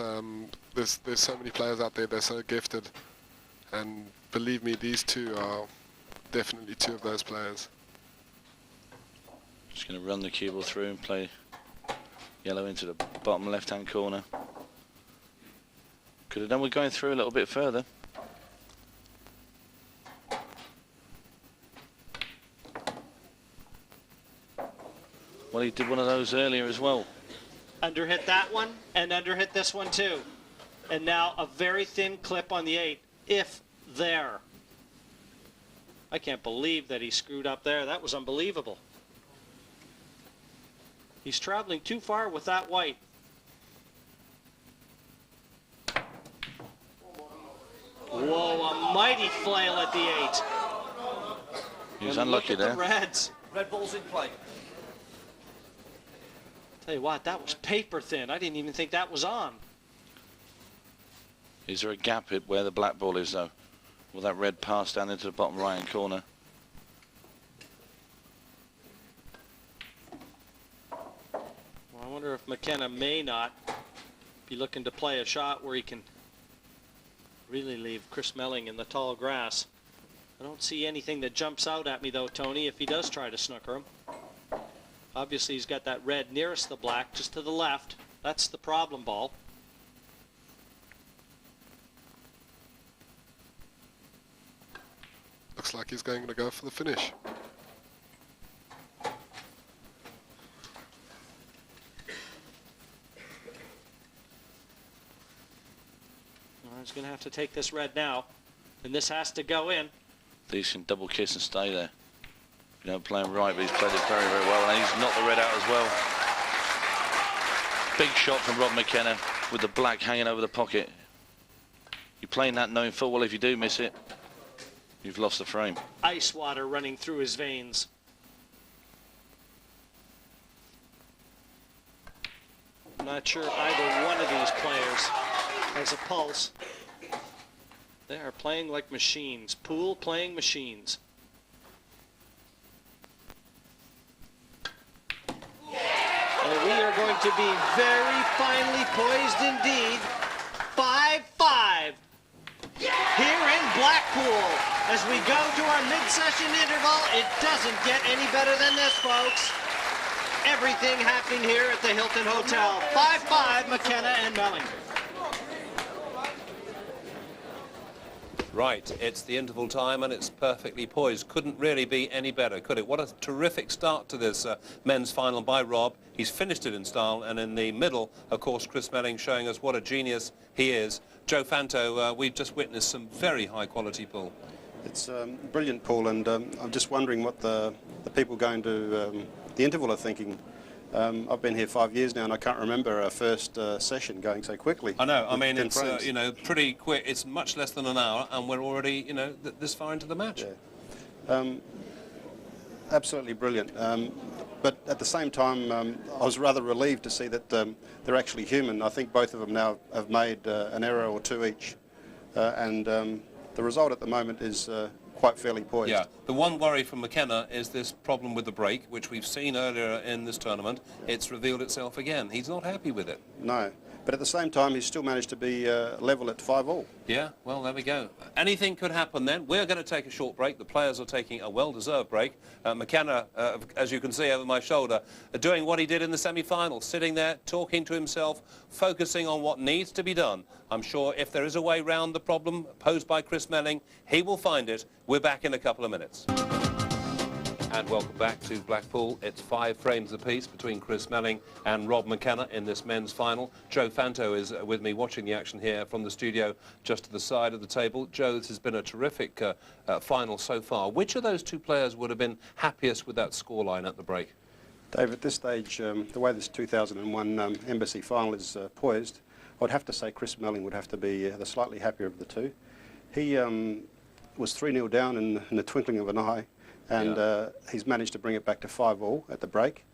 S7: there's so many players out there. They're so gifted, and believe me, these 2 are definitely 2 of those players.
S8: Just going to run the cue ball through and play yellow into the bottom left-hand corner. Could have done with going through a little bit further. Well, he did one of those earlier as well.
S3: Underhit that one and underhit this one too. And now a very thin clip on the 8, if there. I can't believe that he screwed up there. That was unbelievable. He's traveling too far with that white. Whoa, a mighty flail at the 8.
S8: He was unlucky there.
S3: The reds.
S9: Red ball's in play.
S3: Tell you what, that was paper thin. I didn't even think that was on.
S8: Is there a gap at where the black ball is, though? Will that red pass down into the bottom right-hand corner?
S3: Well, I wonder if McKenna may not be looking to play a shot where he can really leave Chris Melling in the tall grass. I don't see anything that jumps out at me, though, Tony, if he does try to snooker him. Obviously, he's got that red nearest the black, just to the left. That's the problem ball.
S7: Looks like he's going to go for the finish.
S3: Well, he's going to have to take this red now, and this has to go in.
S8: Decent double kiss and stay there. You don't play him right, but he's played it very, very well, and he's knocked the red out as well. Big shot from Rob McKenna with the black hanging over the pocket. You're playing that knowing full well if you do miss it, you've lost the frame.
S3: Ice water running through his veins. I'm not sure either one of these players has a pulse. They are playing like machines. Pool playing machines. And we are going to be very finely poised indeed. 5-5 here in Blackpool. As we go to our mid-session interval, it doesn't get any better than this, folks. Everything happening here at the Hilton Hotel. 5-5, McKenna and Melling.
S1: Right, it's the interval time and it's perfectly poised. Couldn't really be any better, could it? What a terrific start to this men's final by Rob. He's finished it in style, and in the middle, of course, Chris Melling showing us what a genius he is. Joe Fanto, we've just witnessed some very high-quality pool.
S2: It's brilliant pool, and I'm just wondering what the people going to the interval are thinking. I've been here 5 years now, and I can't remember our first session going so quickly.
S1: I know. I mean, it's you know, pretty quick. It's much less than an hour, and we're already, you know, this far into the match.
S2: Yeah. Absolutely brilliant. but at the same time, I was rather relieved to see that they're actually human. I think both of them now have made an error or two each, and the result at the moment is quite fairly poised.
S1: Yeah, the one worry from McKenna is this problem with the break, which we've seen earlier in this tournament. It's revealed itself again. He's not happy with it.
S2: No, but at the same time, he's still managed to be level at 5-all.
S1: Yeah, well, there we go. Anything could happen then. We're going to take a short break. The players are taking a well-deserved break. McKenna, as you can see over my shoulder, doing what he did in the semi-final, sitting there, talking to himself, focusing on what needs to be done. I'm sure if there is a way round the problem posed by Chris Melling, he will find it. We're back in a couple of minutes. And welcome back to Blackpool. It's 5 frames apiece between Chris Melling and Rob McKenna in this men's final. Joe Fanto is with me watching the action here from the studio just to the side of the table. Joe, this has been a terrific final so far. Which of those two players would have been happiest with that scoreline at the break?
S2: Dave, at this stage, the way this 2001 Embassy final is poised, I'd have to say Chris Melling would have to be the slightly happier of the two. He was 3-0 down in the twinkling of an eye, and he's managed to bring it back to 5-all at the break.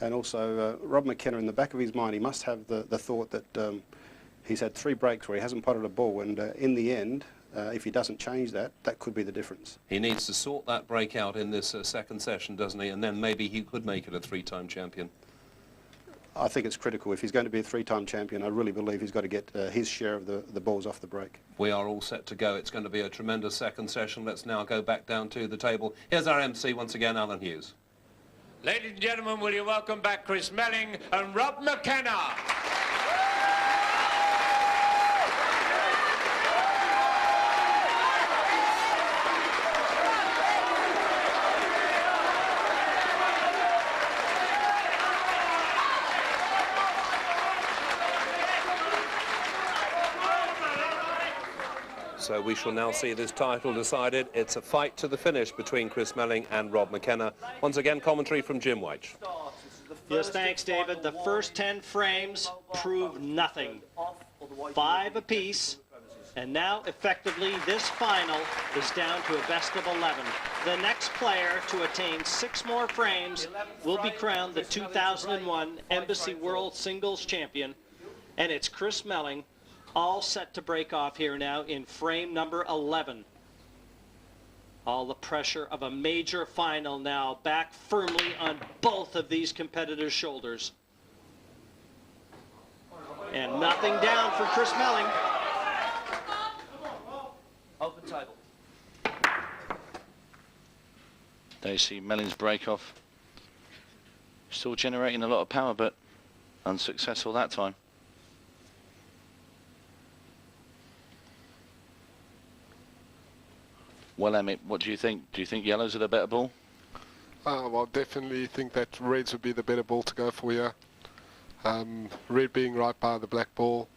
S2: And also Rob McKenna, in the back of his mind, he must have the thought that he's had 3 breaks where he hasn't potted a ball, and in the end, if he doesn't change that, that could be the difference.
S1: He needs to sort that break out in this second session, doesn't he? And then maybe he could make it a 3-time champion.
S2: I think it's critical. If he's going to be a 3-time champion, I really believe he's got to get his share of the balls off the break.
S1: We are all set to go. It's going to be a tremendous second session. Let's now go back down to the table. Here's our MC once again, Alan Hughes.
S6: Ladies and gentlemen, will you welcome back Chris Melling and Rob McKenna?
S1: So we shall now see this title decided. It's a fight to the finish between Chris Melling and Rob McKenna. Once again, commentary from Jim White.
S3: Yes, thanks, David. The first 10 frames proved nothing. 5 apiece, and now, effectively, this final is down to a best of 11. The next player to attain 6 more frames will be crowned the 2001 Embassy World Singles Champion, and it's Chris Melling, all set to break off here now in frame number 11. All the pressure of a major final now back firmly on both of these competitors' shoulders. And nothing down for Chris Melling.
S9: Open table.
S8: There you see Melling's break off. Still generating a lot of power, but unsuccessful that time. Well, Emmett, what do you think? Do you think yellows are the better ball?
S7: Well, definitely think that reds would be the better ball to go for here. Red being right by the black ball,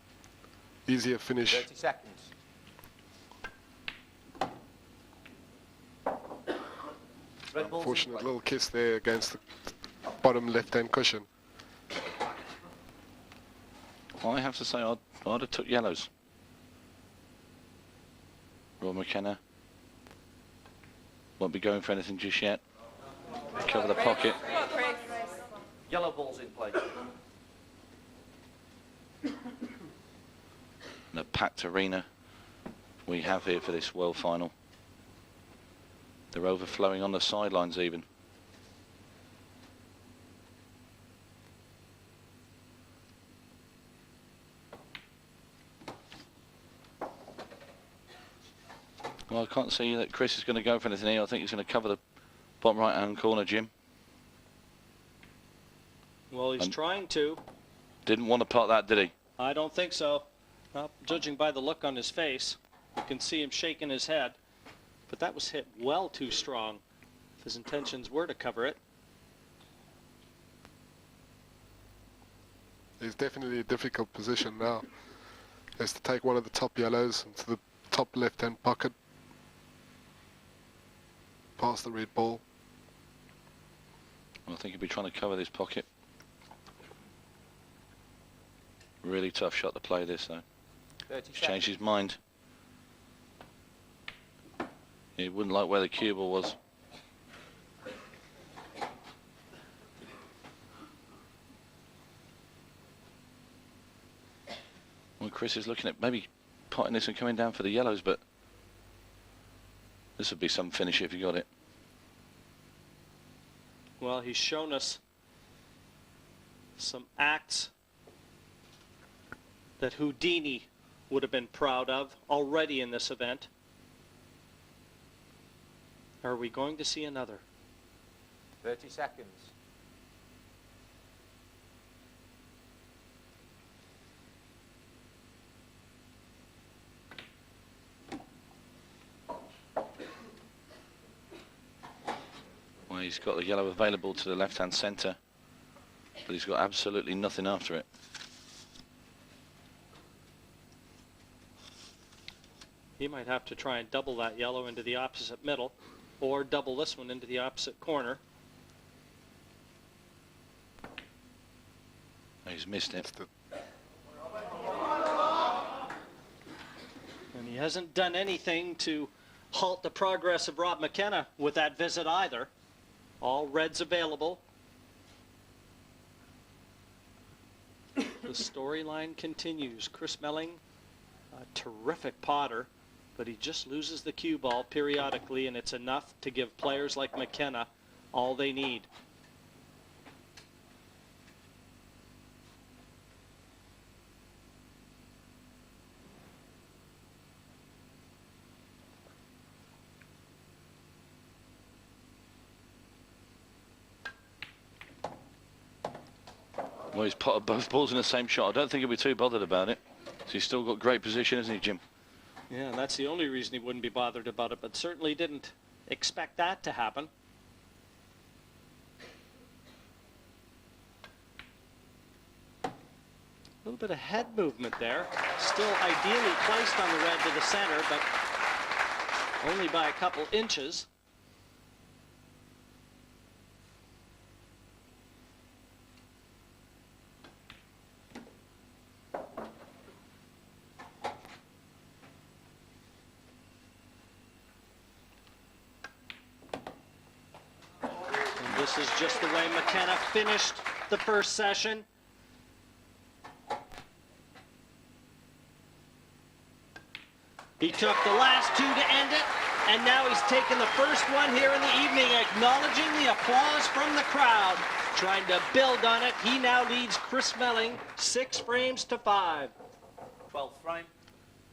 S7: easier finish.
S9: 30 seconds.
S7: Unfortunate little kiss there against the bottom left-hand cushion.
S8: I have to say I'd have took yellows. Rob McKenna won't be going for anything just yet. Cover the pocket.
S9: Yellow balls in play.
S8: And a packed arena we have here for this world final. They're overflowing on the sidelines even. Well, I can't see that Chris is going to go for anything here. I think he's going to cover the bottom right-hand corner, Jim.
S3: Well, he's trying to.
S8: Didn't want to pot that, did he?
S3: I don't think so. Well, judging by the look on his face, you can see him shaking his head. But that was hit well too strong if his intentions were to cover it.
S7: It's definitely a difficult position now. He has to take one of the top yellows into the top left-hand pocket. Past the red ball.
S8: I think he'll be trying to cover this pocket. Really tough shot to play this though. He's changed his mind. He wouldn't like where the cue ball was. Chris is looking at maybe potting this and coming down for the yellows, but this would be some finish if you got it.
S3: Well, he's shown us some acts that Houdini would have been proud of already in this event. Are we going to see another?
S9: 30 seconds.
S8: Well, he's got the yellow available to the left-hand centre, but he's got absolutely nothing after it.
S3: He might have to try and double that yellow into the opposite middle, or double this one into the opposite corner.
S8: He's missed it.
S3: And he hasn't done anything to halt the progress of Rob McKenna with that visit either. All reds available. The storyline continues. Chris Melling, a terrific potter, but he just loses the cue ball periodically, and it's enough to give players like McKenna all they need.
S8: Well, he's potted both balls in the same shot. I don't think he'll be too bothered about it. So he's still got great position, hasn't he, Jim?
S3: Yeah, and that's the only reason he wouldn't be bothered about it, but certainly didn't expect that to happen. A little bit of head movement there. Still ideally placed on the red to the center, but only by a couple inches. This is just the way McKenna finished the first session. He took the last two to end it, and now he's taken the first one here in the evening, acknowledging the applause from the crowd, trying to build on it. He now leads Chris Melling 6 frames to 5.
S9: 12th frame.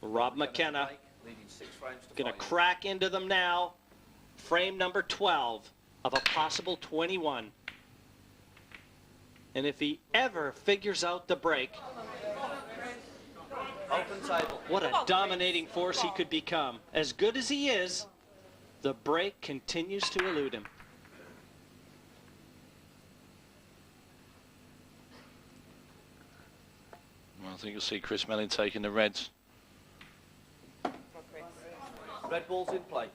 S3: Rob McKenna
S9: leading 6 frames to 5.
S3: going to crack into them now. Frame number 12 of a possible 21. And if he ever figures out the break,
S9: Open table.
S3: what a dominating force he could become. As good as he is, the break continues to elude him.
S8: Well, I think you'll see Chris Melling taking the reds.
S9: Red ball's in play.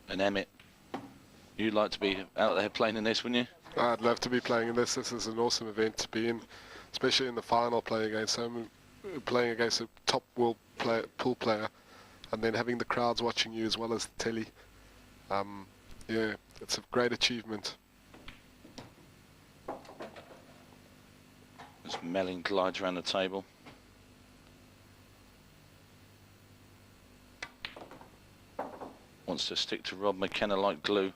S8: And Emmett, you'd like to be out there playing in this, wouldn't you?
S7: I'd love to be playing in this. This is an awesome event to be in, especially in the final, playing against a top world pool player, and then having the crowds watching you as well as the telly. Yeah, it's a great achievement.
S8: As Melling glides around the table. Wants to stick to Rob McKenna like glue.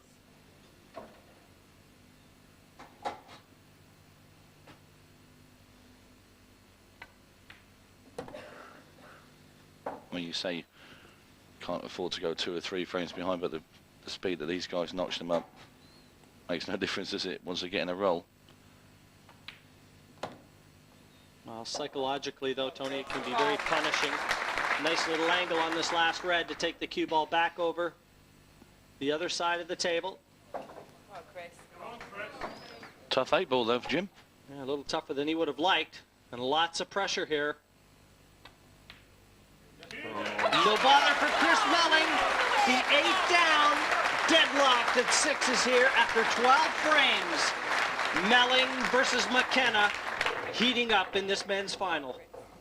S8: When you say you can't afford to go 2 or 3 frames behind, but the speed that these guys notch them up makes no difference, does it, once they get in a roll?
S3: Well, psychologically, though, Tony, it can be very punishing. Nice little angle on this last red to take the cue ball back over the other side of the table.
S8: Tough 8-ball, though, for Jim.
S3: Yeah, a little tougher than he would have liked, and lots of pressure here. No bother for Chris Melling. The 8 down, deadlocked at 6s here after 12 frames. Melling versus McKenna heating up in this men's final.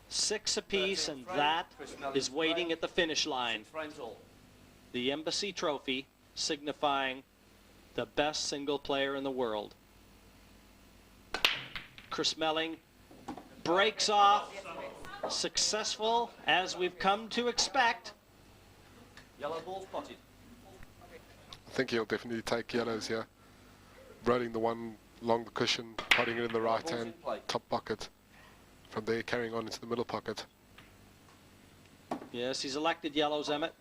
S3: 6 apiece, and that is waiting at the finish line. The Embassy Trophy signifying the best single player in the world. Chris Melling breaks off, successful as we've come to expect.
S9: Yellow ball spotted.
S7: I think he'll definitely take yellows here. Rolling the one along the cushion, putting it in the right hand top pocket. From there, carrying on into the middle pocket.
S3: Yes, he's elected yellows, Emmett.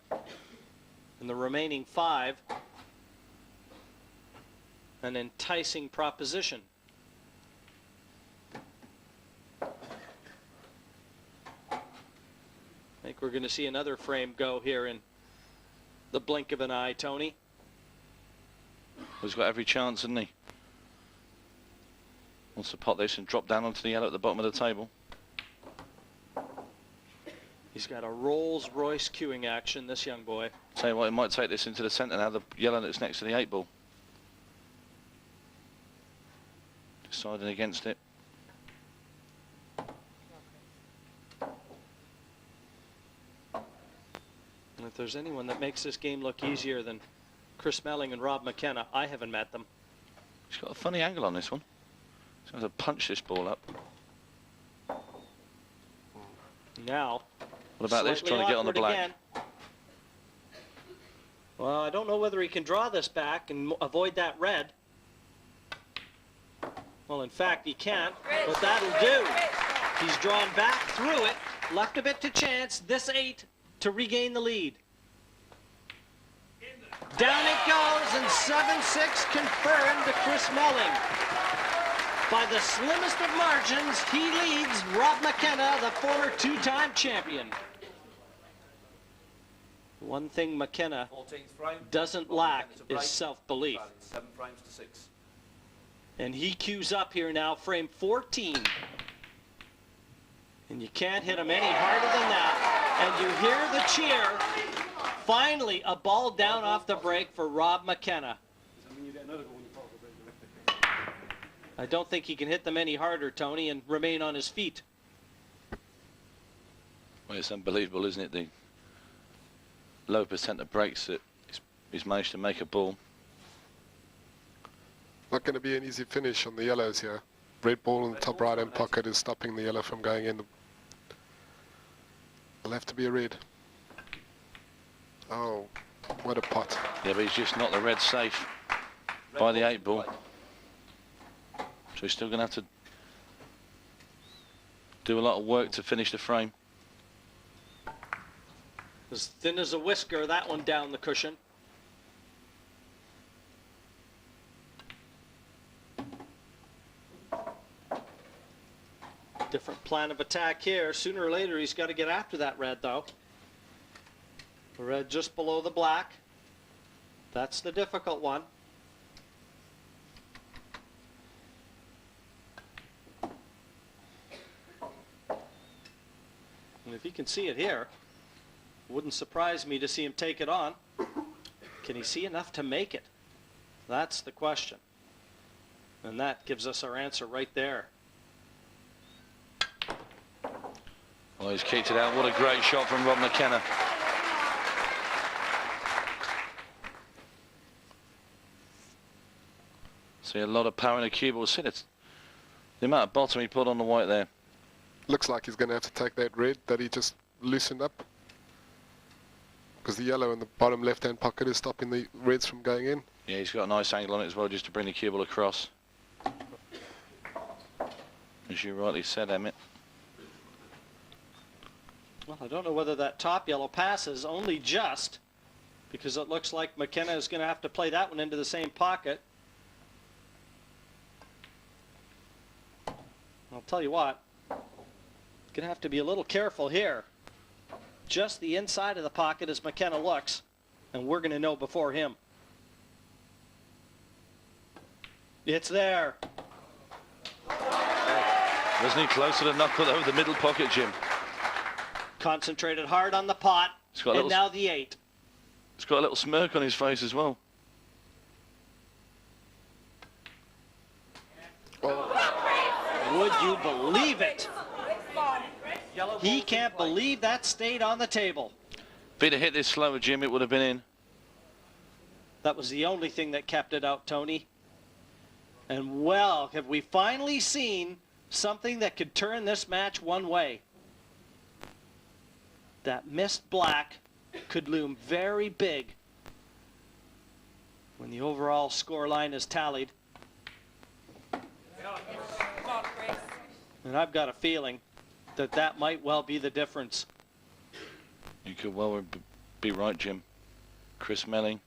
S3: And the remaining 5. An enticing proposition. I think we're going to see another frame go here in the blink of an eye, Tony.
S8: He's got every chance, hasn't he? Wants to pot this and drop down onto the yellow at the bottom of the table.
S3: He's got a Rolls-Royce queuing action, this young boy.
S8: Tell you what, he might take this into the centre now, the yellow that's next to the 8 ball. Deciding against it.
S3: And if there's anyone that makes this game look easier than Chris Melling and Rob McKenna, I haven't met them.
S8: He's got a funny angle on this one. He's going to punch this ball up.
S3: Now,
S8: what about this, trying to get on the black?
S3: Again. Well, I don't know whether he can draw this back and avoid that red. Well, in fact, he can't, but that'll do. He's drawn back through it, left a bit to chance, this 8 to regain the lead. Down it goes, and 7-6 confirmed to Chris Melling. By the slimmest of margins, he leads Rob McKenna, the former 2-time champion. One thing McKenna doesn't lack is self-belief.
S9: 7 frames to 6.
S3: And he queues up here now, frame 14. And you can't hit him any harder than that. And you hear the cheer. Finally, a ball down off the break for Rob McKenna. I don't think he can hit them any harder, Tony, and remain on his feet.
S8: Well, it's unbelievable, isn't it? The low percent of breaks that he's managed to make a ball.
S7: Not going to be an easy finish on the yellows here. Red ball in the top right hand pocket is stopping the yellow from going in. It'll have to be a red. Oh, what a pot.
S8: Yeah, but he's just not the red safe by the 8 ball. So he's still going to have to do a lot of work to finish the frame.
S3: As thin as a whisker, that one down the cushion. Different plan of attack here. Sooner or later, he's got to get after that red, though. The red just below the black. That's the difficult one. And if he can see it here, wouldn't surprise me to see him take it on. Can he see enough to make it? That's the question. And that gives us our answer right there.
S8: Well, he's kicked it out. What a great shot from Rob McKenna. See a lot of power in the cue ball. See the amount of bottom he put on the white there.
S7: Looks like he's going to have to take that red that he just loosened up. Because the yellow in the bottom left-hand pocket is stopping the reds from going in.
S8: Yeah, he's got a nice angle on it as well, just to bring the cue ball across. As you rightly said, Emmett.
S3: Well, I don't know whether that top yellow passes, only just, because it looks like McKenna is going to have to play that one into the same pocket. I'll tell you what, going to have to be a little careful here. Just the inside of the pocket as McKenna looks, and we're going to know before him. It's there.
S8: Wasn't he closer to knock it over the middle pocket, Jim?
S3: Concentrated hard on the pot, and now the 8.
S8: He's got a little smirk on his face as well.
S3: Would you believe it? He can't believe that stayed on the table.
S8: If he'd have hit this slower, Jim, it would have been in.
S3: That was the only thing that kept it out, Tony. And well, have we finally seen something that could turn this match one way. That missed black could loom very big when the overall score line is tallied. And I've got a feeling that that might well be the difference.
S8: You could well be right, Jim. Chris Melling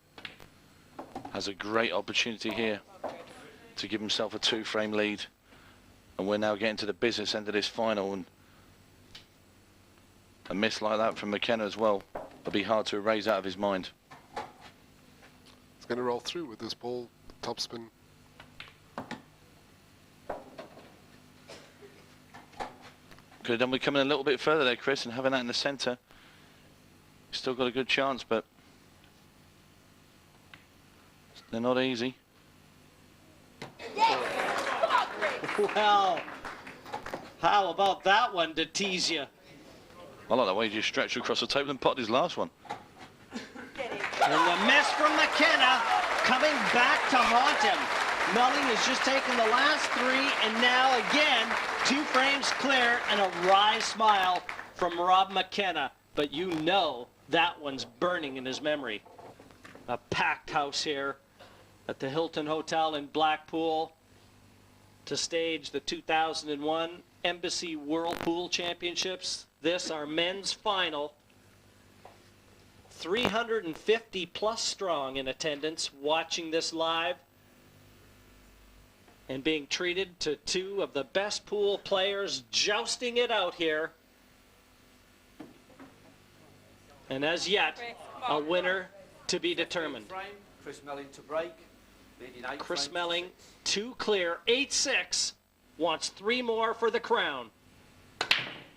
S8: has a great opportunity here to give himself a 2-frame lead. And we're now getting to the business end of this final, and a miss like that from McKenna as well will be hard to erase out of his mind.
S7: He's going to roll through with this ball, topspin.
S8: Could have done with coming a little bit further there, Chris, and having that in the centre. Still got a good chance, but they're not easy.
S3: Well, how about that one to tease you?
S8: I like the way he just stretched across the table and potted his last one.
S3: And the miss from McKenna coming back to haunt him. Melling has just taken the last 3, and now again 2 frames clear, and a wry smile from Rob McKenna. But you know that one's burning in his memory. A packed house here at the Hilton Hotel in Blackpool to stage the 2001 Embassy World Pool Championships. This, our men's final. 350 plus strong in attendance watching this live and being treated to 2 of the best pool players jousting it out here. And as yet, a winner to be determined.
S9: Chris Melling to break.
S3: Chris Melling, 2 clear, 8-6, wants 3 more for the crown.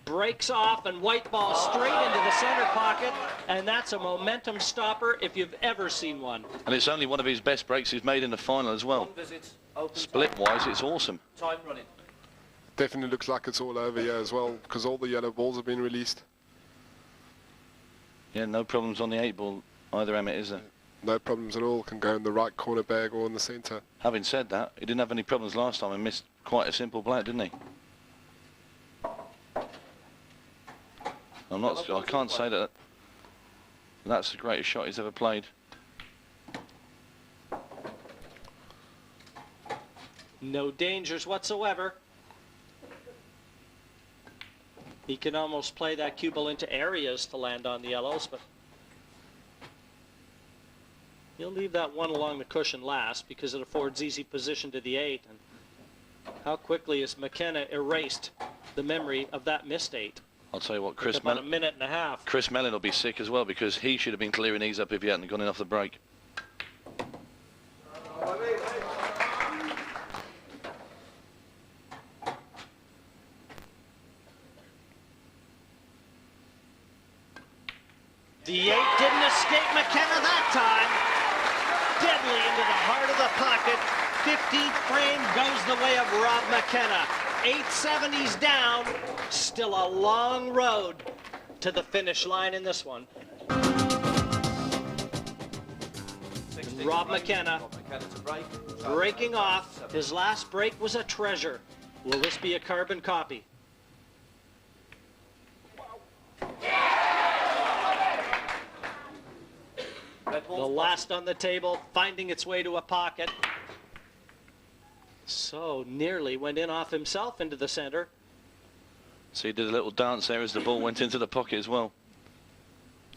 S3: Breaks off and white ball straight into the center pocket, and that's a momentum stopper if you've ever seen one.
S8: And it's only one of his best breaks he's made in the final as well. Split-wise, it's awesome.
S9: Time running.
S7: Definitely looks like it's all over here as well, because all the yellow balls have been released.
S8: Yeah, no problems on the 8-ball either, Emmett, is there?
S7: No problems at all. Can go in the right corner bag or in the centre.
S8: Having said that, he didn't have any problems last time and missed quite a simple black, didn't he? I can't say that that's the greatest shot he's ever played.
S3: No dangers whatsoever. He can almost play that cue ball into areas to land on the yellows, but he'll leave that one along the cushion last because it affords easy position to the 8. And how quickly has McKenna erased the memory of that missed 8?
S8: I'll tell you what, Chris
S3: about a minute and a half.
S8: Chris Melling will be sick as well, because he should have been clearing these up if he hadn't gone in off the break.
S3: The 8 didn't escape McKenna that time. Deadly into the heart of the pocket. 15th frame goes the way of Rob McKenna. 870's down. Still a long road to the finish line in this one. Rob McKenna breaking off. His last break was a treasure. Will this be a carbon copy? The last on the table, finding its way to a pocket. So nearly went in off himself into the center.
S8: So he did a little dance there as the ball went into the pocket as well.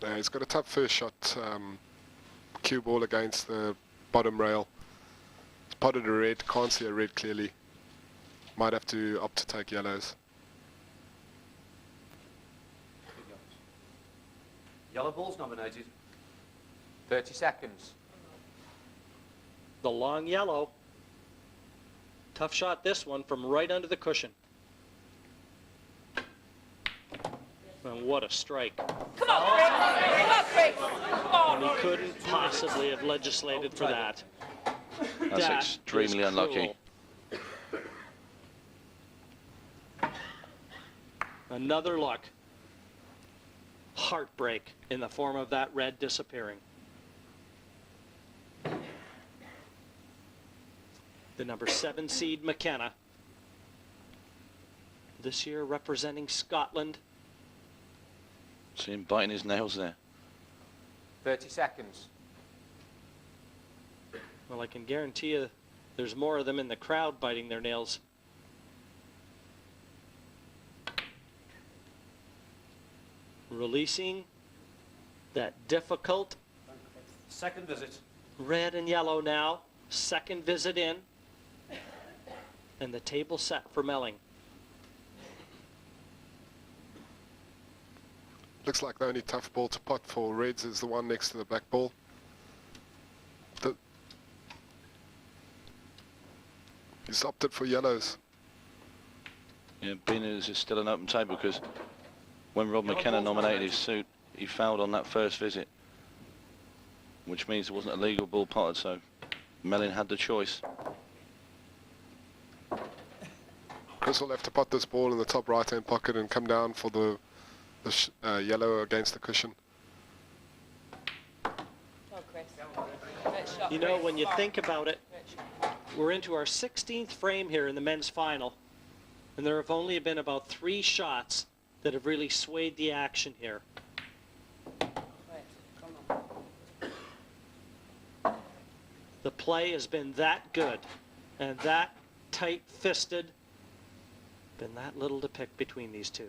S7: Yeah, he's got a tough first shot. Cue ball against the bottom rail. He's potted a red, can't see a red clearly. Might have to opt to take yellows.
S9: Yellow balls nominated. 30 seconds.
S3: The long yellow. Tough shot this one from right under the cushion. And what a strike.
S10: Come on, Chris. Come on, Chris. Come on.
S3: And he couldn't possibly have legislated for that.
S8: That's
S3: That
S8: extremely
S3: is
S8: unlucky.
S3: cruel. Another look. Heartbreak in the form of that red disappearing. The number 7 seed McKenna this year representing Scotland.
S8: See him biting his nails there.
S9: 30 seconds.
S3: Well, I can guarantee you there's more of them in the crowd biting their nails. Releasing that difficult
S9: Second visit.
S3: red and yellow now. Second visit in. And the table set for Melling.
S7: Looks like the only tough ball to pot for Reds is the one next to the black ball. He's opted for yellows.
S8: Yeah, being as it's still an open table because when Rob McKenna nominated his suit, he fouled on that first visit, which means it wasn't a legal ball potted, so Melling had the choice.
S7: Chris will have to pot this ball in the top right-hand pocket and come down for the yellow against the cushion.
S10: Oh, Chris. Great shot,
S3: You know,
S10: Chris.
S3: when you think about it, we're into our 16th frame here in the men's final, and there have only been about 3 shots that have really swayed the action here.
S10: Come on.
S3: The play has been that good and that tight-fisted, been that little to pick between these two.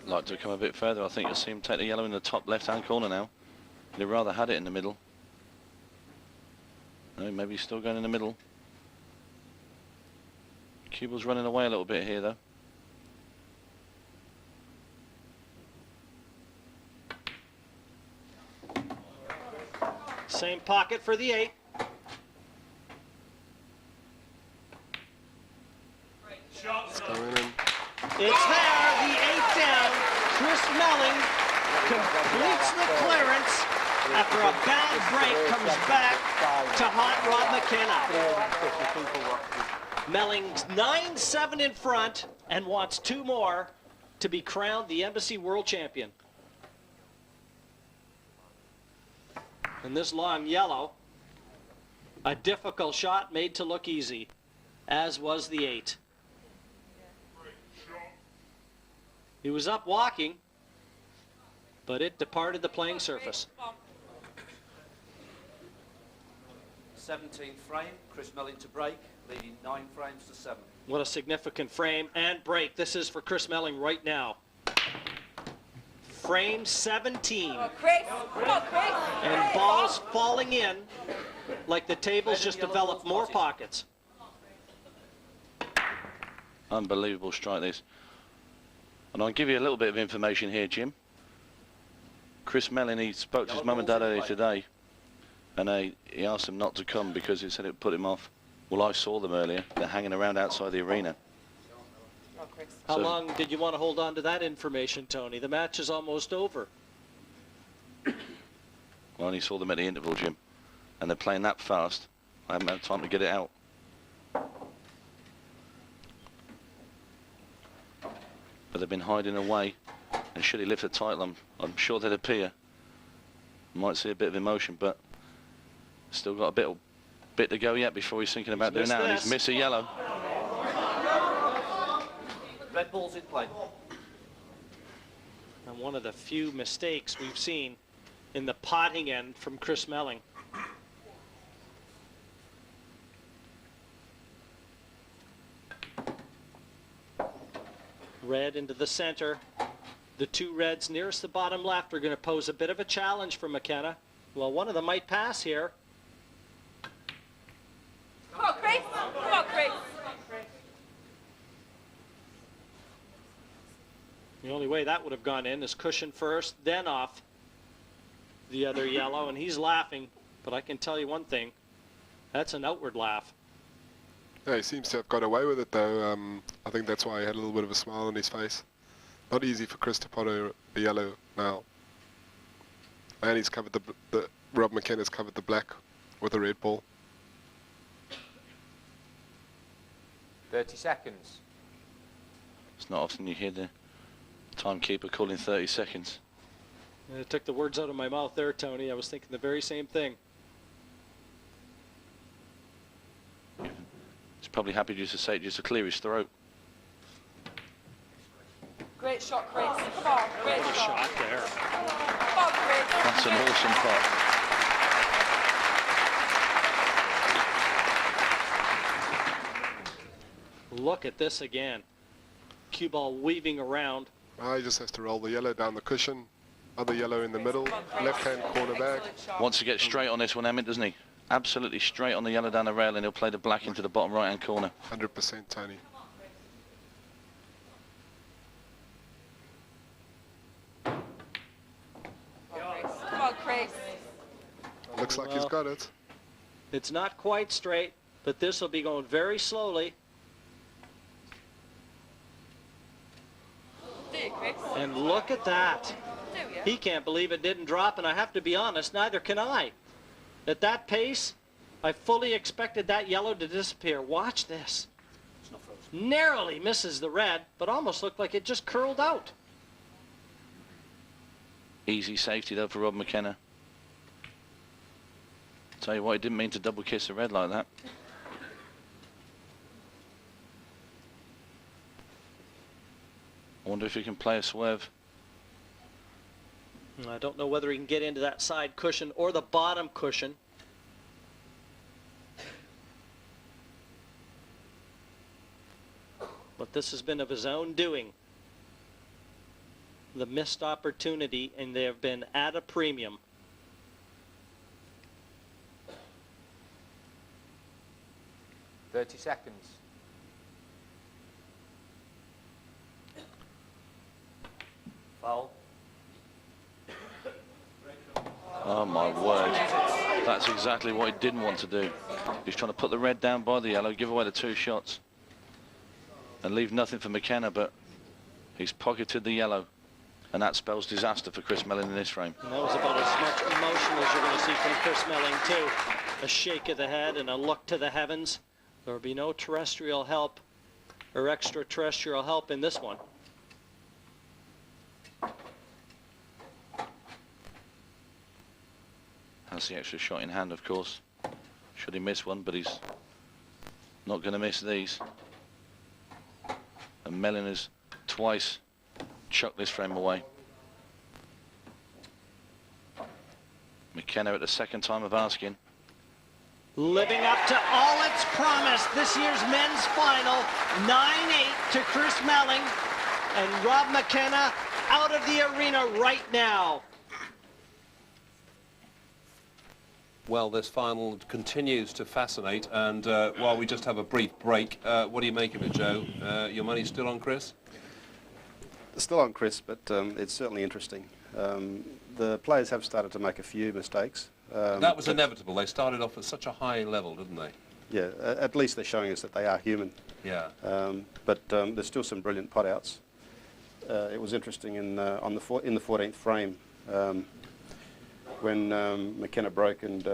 S8: Like to come a bit further. I think you'll see him take the yellow in the top left-hand corner now. He'd rather had it in the middle. No, maybe he's still going in the middle. Cuble's running away a little bit here, though.
S3: Same pocket for the 8.
S7: It's going in.
S3: It's there, the 8 down. Chris Melling completes the clearance after a bad break, comes back to hot Rob McKenna. Melling's 9-7 in front and wants 2 more to be crowned the Embassy World Champion. And this long yellow, a difficult shot made to look easy, as was the 8. He was up walking, but it departed the playing surface.
S9: 17th frame, Chris Melling to break, leading 9 frames to 7.
S3: What a significant frame and break. This is for Chris Melling right now. Frame 17.
S10: Come on, Chris. Come on, Chris.
S3: And balls falling in like the tables just developed more pockets.
S8: Unbelievable strike this. And I'll give you a little bit of information here, Jim. Chris Melling, he spoke to his mum and dad earlier today, and he asked them not to come because he said it would put him off. Well, I saw them earlier. They're hanging around outside the arena.
S10: Oh, Chris.
S3: How long did you want to hold on to that information, Tony? The match is almost over.
S8: Well, I only saw them at the interval, Jim, and they're playing that fast. I haven't had time to get it out. But they've been hiding away, and should he lift the title, I'm sure they'd appear. Might see a bit of emotion, but still got a bit to go yet before he's thinking about doing that, and he's missed a yellow.
S9: Red ball's in play.
S3: And one of the few mistakes we've seen in the potting end from Chris Melling. Red into the center. The 2 reds nearest the bottom left are going to pose a bit of a challenge for McKenna. Well, one of them might pass here.
S10: Come on, Chris. Come on, Chris.
S3: The only way that would have gone in is cushion first, then off the other yellow, and he's laughing. But I can tell you one thing, that's an outward laugh.
S7: Yeah, he seems to have got away with it, though. I think that's why he had a little bit of a smile on his face. Not easy for Chris to pot a yellow now. And he's covered the Rob McKenna's covered the black with a red ball.
S9: 30 seconds.
S8: It's not often you hear the timekeeper calling 30 seconds.
S3: And it took the words out of my mouth there, Tony. I was thinking the very same thing.
S8: probably happy just to say it just to clear his throat.
S10: Great shot, Chris. Come on, great
S3: What a shot there.
S10: Come on, Chris.
S8: That's an awesome putt.
S3: Look at this again. Cue ball weaving around.
S7: He just has to roll the yellow down the cushion, other yellow in the middle, left-hand corner bag.
S8: Wants to get straight on this one, Emmett, doesn't he? Absolutely straight on the yellow down the rail, and he'll play the black into the bottom right-hand corner.
S7: 100%, Tony.
S10: Come on, Chris.
S7: Looks like he's got it.
S3: It's not quite straight, but this will be going very slowly.
S10: Do you, Chris?
S3: And look at that.
S10: Do you?
S3: He can't believe it didn't drop, and I have to be honest, neither can I. At that pace, I fully expected that yellow to disappear. Watch this. Narrowly misses the red, but almost looked like it just curled out.
S8: Easy safety, though, for Rob McKenna. Tell you what, he didn't mean to double kiss the red like that. I wonder if he can play a swerve.
S3: I don't know whether he can get into that side cushion or the bottom cushion. But this has been of his own doing. The missed opportunity, and they have been at a premium.
S9: $30. Foul.
S8: Oh my word. That's exactly what he didn't want to do. He's trying to put the red down by the yellow, give away the 2 shots, and leave nothing for McKenna, but he's pocketed the yellow. And that spells disaster for Chris Melling in this frame.
S3: And that was about as much emotion as you're going to see from Chris Melling, too. A shake of the head and a look to the heavens. There will be no terrestrial help or extraterrestrial help in this one.
S8: Has the extra shot in hand, of course. Should he miss one, but he's not going to miss these. And Melling has twice chucked this frame away. McKenna at the second time of asking.
S3: Living up to all its promise. This year's men's final, 9-8 to Chris Melling. And Rob McKenna out of the arena right now.
S1: Well, this final continues to fascinate, and while we just have a brief break, what do you make of it, Joe? Your money's still on Chris?
S2: Still on Chris, but it's certainly interesting. The players have started to make a few mistakes.
S1: That was inevitable. They started off at such a high level, didn't they?
S2: Yeah, at least they're showing us that they are human.
S1: Yeah.
S2: But there's still some brilliant pot outs. It was interesting in the 14th frame when McKenna broke and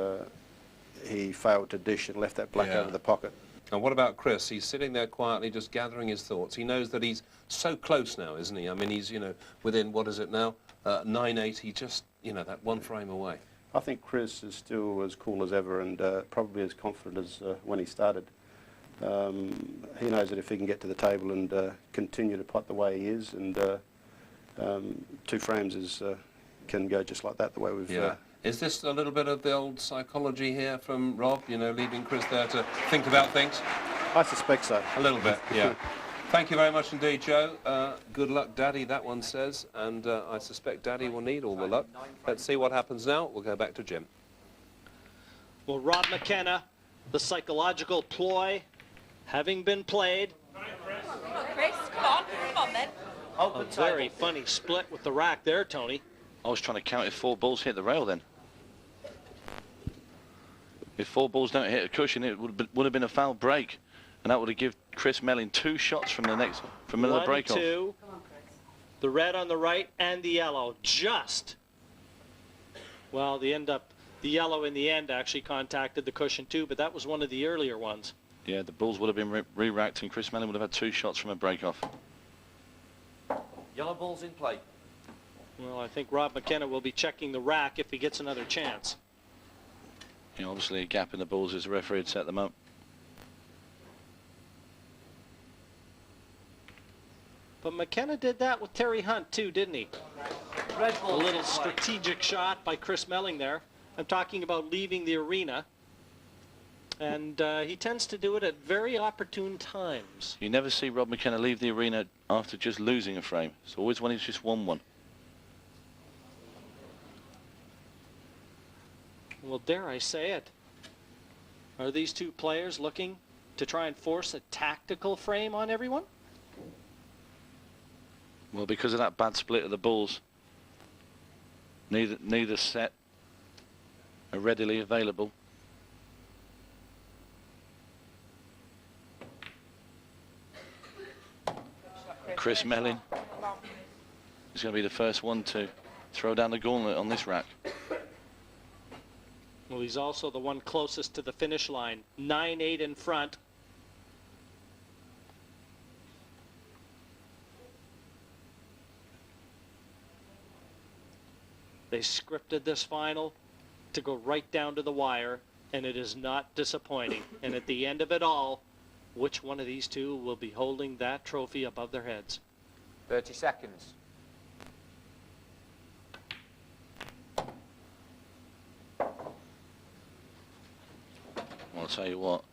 S2: he failed to dish and left that black over the pocket.
S1: And what about Chris? He's sitting there quietly just gathering his thoughts. He knows that he's so close now, isn't he? I mean, he's, you know, within, what is it now? 9-8, he just, you know, that 1 frame away.
S2: I think Chris is still as cool as ever and probably as confident as when he started. He knows that if he can get to the table and continue to pot the way he is, and 2 frames can go just like that, the way we've...
S1: Is this a little bit of the old psychology here from Rob, you know, leaving Chris there to think about things?
S2: I suspect so.
S1: A little bit, yeah. Thank you very much indeed, Joe. Good luck, Daddy, that one says, and I suspect Daddy will need all the luck. Let's see what happens now. We'll go back to Jim.
S3: Well, Rob McKenna, the psychological ploy having been played.
S10: Come on, Chris. Come on then.
S3: A very funny split with the rack there, Tony.
S8: I was trying to count if 4 balls hit the rail then. If 4 balls don't hit a cushion, it would have been a foul break, and that would have given Chris Melling 2 shots from another break off.
S3: 1, 2. The red on the right and the yellow. Just. Well, the yellow in the end actually contacted the cushion too, but that was one of the earlier ones.
S8: Yeah, the balls would have been re-racked, and Chris Melling would have had 2 shots from a break off.
S9: Yellow ball's in play.
S3: Well, I think Rob McKenna will be checking the rack if he gets another chance.
S8: You know, obviously a gap in the balls as the referee had set them up.
S3: but McKenna did that with Terry Hunt too, didn't he? A little strategic shot by Chris Melling there. I'm talking about leaving the arena. And he tends to do it at very opportune times.
S8: You never see Rob McKenna leave the arena after just losing a frame. It's always when he's just won one.
S3: Well, dare I say it, are these two players looking to try and force a tactical frame on everyone?
S8: Well, because of that bad split of the balls, neither set are readily available. Chris Melling is going to be the first one to throw down the gauntlet on this rack.
S3: Well, he's also the one closest to the finish line. 9-8 in front. They scripted this final to go right down to the wire, and it is not disappointing. And at the end of it all, which one of these two will be holding that trophy above their heads?
S9: 30 seconds.
S8: Well, I'll tell you what,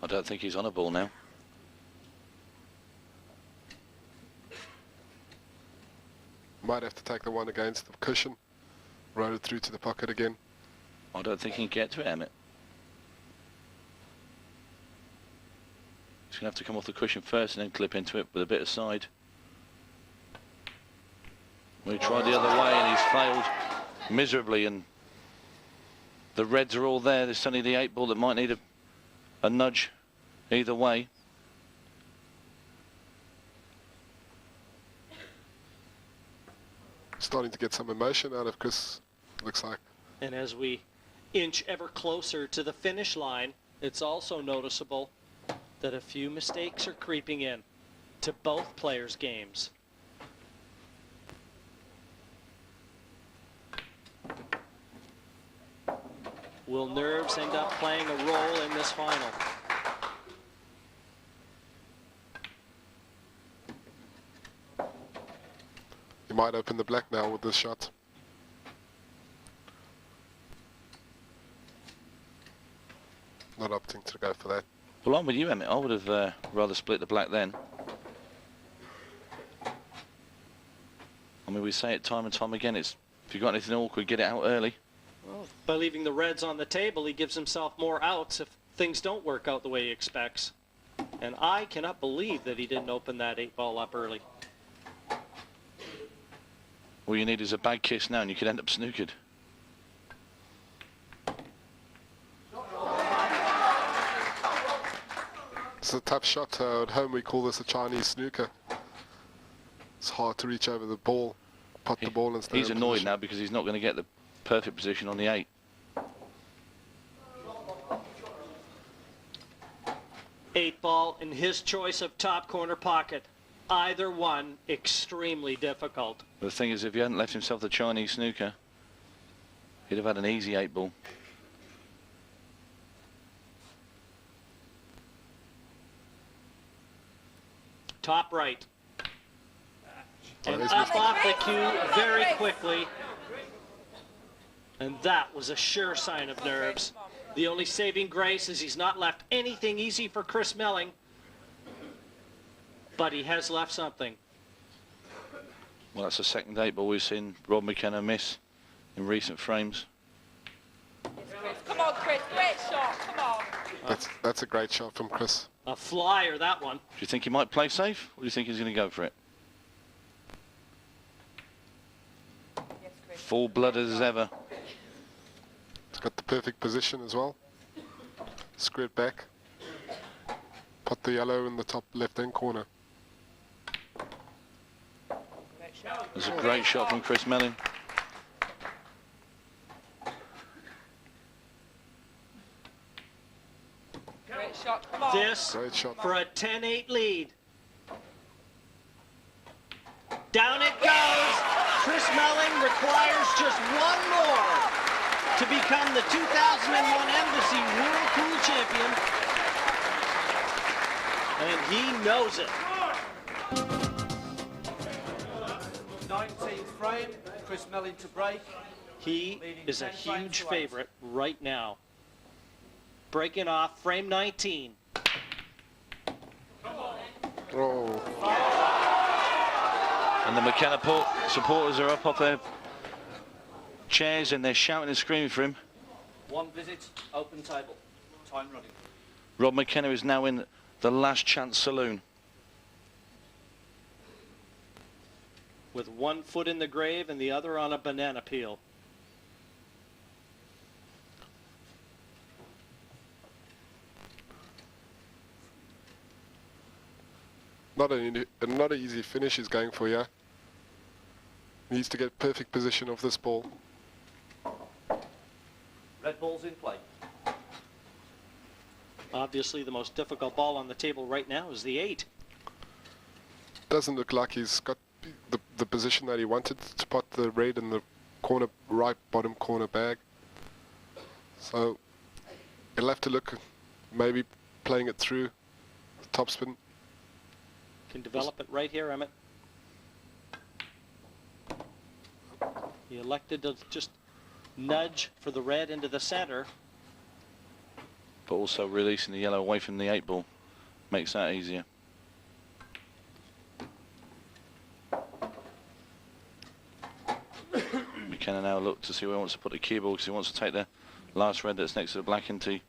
S8: I don't think he's on a ball now.
S7: Might have to take the one against the cushion, roll it through to the pocket again.
S8: I don't think he can get to it, Emmett. He's going to have to come off the cushion first and then clip into it with a bit of side. We tried the other way and he's failed miserably, and the reds are all there. There's only the 8 ball that might need a nudge either way.
S7: Starting to get some emotion out of Chris, looks like.
S3: And as we inch ever closer to the finish line, it's also noticeable that a few mistakes are creeping in to both players' games. Will nerves end up playing a role in this final?
S7: He might open the black now with this shot. Not opting to go for that.
S8: Well, I'm with you, Emmett. I would have rather split the black then. I mean, we say it time and time again. It's if you've got anything awkward, get it out early.
S3: Well, by leaving the reds on the table, he gives himself more outs if things don't work out the way he expects. And I cannot believe that he didn't open that 8 ball up early.
S8: All you need is a bad kiss now and you could end up snookered.
S7: It's a tough shot. At home we call this a Chinese snooker. It's hard to reach over the ball, pot the ball and stay
S8: He's
S7: in
S8: annoyed
S7: position.
S8: now because he's not going to get the perfect position on the 8.
S3: Eight ball and his choice of top corner pocket. Either one extremely difficult.
S8: The thing is, if he hadn't left himself the Chinese snooker, he'd have had an easy 8 ball.
S3: Top right. And
S7: he's
S3: up
S7: missed
S3: off the cue very quickly. And that was a sure sign of nerves. The only saving grace is he's not left anything easy for Chris Melling. But he has left something.
S8: Well, that's the second 8 ball we've seen Rob McKenna miss in recent frames.
S10: Come on, Chris. Great shot. Come on.
S7: That's a great shot from Chris.
S3: A flyer, that one.
S8: Do you think he might play safe, or do you think he's going to go for it?
S10: Yes, Chris.
S8: Full-blooded as ever.
S7: It's got the perfect position as well. Screw it back. Put the yellow in the top left-hand corner.
S10: Great shot.
S8: It's a great shot from Chris Melling.
S10: Great shot. Come on.
S3: This
S7: Great shot.
S3: for a 10-8 lead. Down it goes. Chris Melling requires just one more to become the 2001 Embassy World Pool Champion. And he knows it.
S9: 19th frame, Chris Melling to break.
S3: He is a huge favorite right now. Breaking off frame 19.
S7: Oh.
S8: And the McKenna supporters are up off their chairs and they're shouting and screaming for him.
S9: One visit, open table. Time running.
S8: Rob McKenna is now in the last chance saloon.
S3: With one foot in the grave and the other on a banana peel.
S7: Not an easy finish he's going for here. Needs to get perfect position of this ball.
S9: Red ball's in play.
S3: Obviously the most difficult ball on the table right now is the 8.
S7: Doesn't look like he's got the position that he wanted to put the red in the corner, right bottom corner bag. So he'll have to look, maybe playing it through topspin.
S3: Can develop it right here, Emmett. He elected to just nudge for the red into the center.
S8: But also releasing the yellow away from the 8 ball makes that easier. McKenna now look to see where he wants to put the cue ball because he wants to take the last red that's next to the black into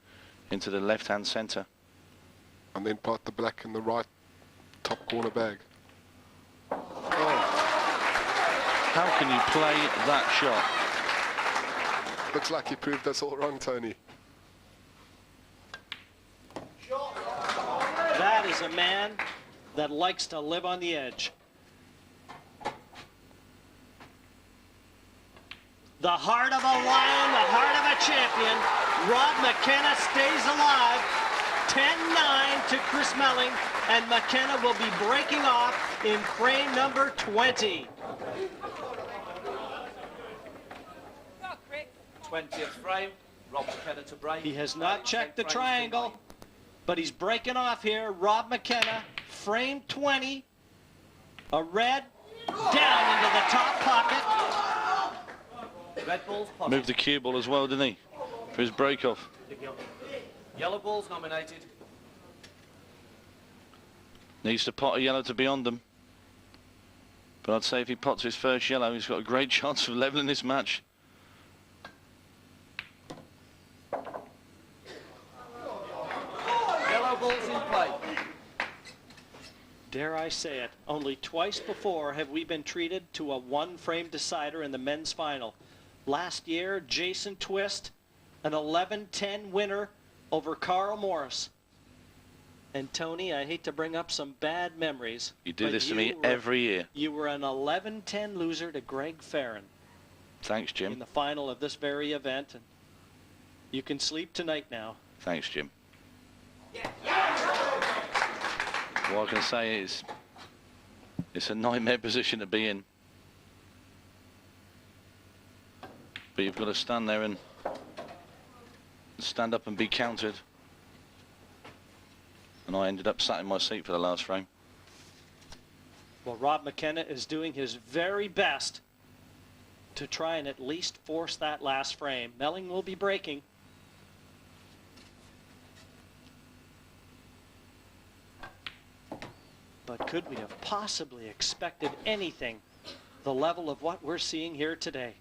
S8: the left-hand centre.
S7: And then part the black in the right top corner bag.
S8: How can you play that shot?
S7: Looks like he proved us all wrong, Tony.
S3: That is a man that likes to live on the edge. The heart of a lion, the heart of a champion. Rob McKenna stays alive. 10-9 to Chris Melling, and McKenna will be breaking off in frame number 20.
S9: 20th frame, Rob McKenna to break.
S3: He has not checked the triangle, but he's breaking off here. Rob McKenna, frame 20. A red down into the top pocket.
S9: Red ball's potted.
S8: Moved the cue ball as well, didn't he? For his break-off.
S9: Yellow ball's nominated.
S8: Needs to pot a yellow to beyond them. But I'd say if he pots his first yellow, he's got a great chance of levelling this match.
S9: Yellow ball's in play.
S3: Dare I say it, only twice before have we been treated to a one-frame decider in the men's final. Last year, Jason Twist, an 11-10 winner over Carl Morris. And Tony, I hate to bring up some bad memories.
S8: You do this to me every year.
S3: You were an 11-10 loser to Greg Farron.
S8: Thanks, Jim.
S3: In the final of this very event. And you can sleep tonight now.
S8: Thanks, Jim. What I can say is it's a nightmare position to be in. But you've got to stand there and stand up and be countered. And I ended up sat in my seat for the last frame.
S3: Well, Rob McKenna is doing his very best to try and at least force that last frame. Melling will be breaking. But could we have possibly expected anything the level of what we're seeing here today?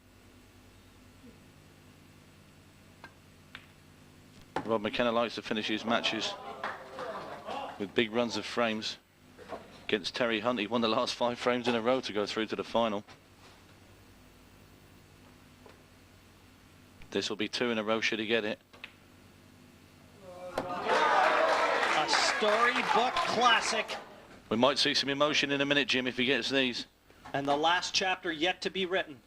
S8: Rob McKenna likes to finish his matches with big runs of frames. Against Terry Hunt, he won the last 5 frames in a row to go through to the final. This will be 2 in a row should he get it.
S3: A storybook classic.
S8: We might see some emotion in a minute, Jim, if he gets these.
S3: And the last chapter yet to be written.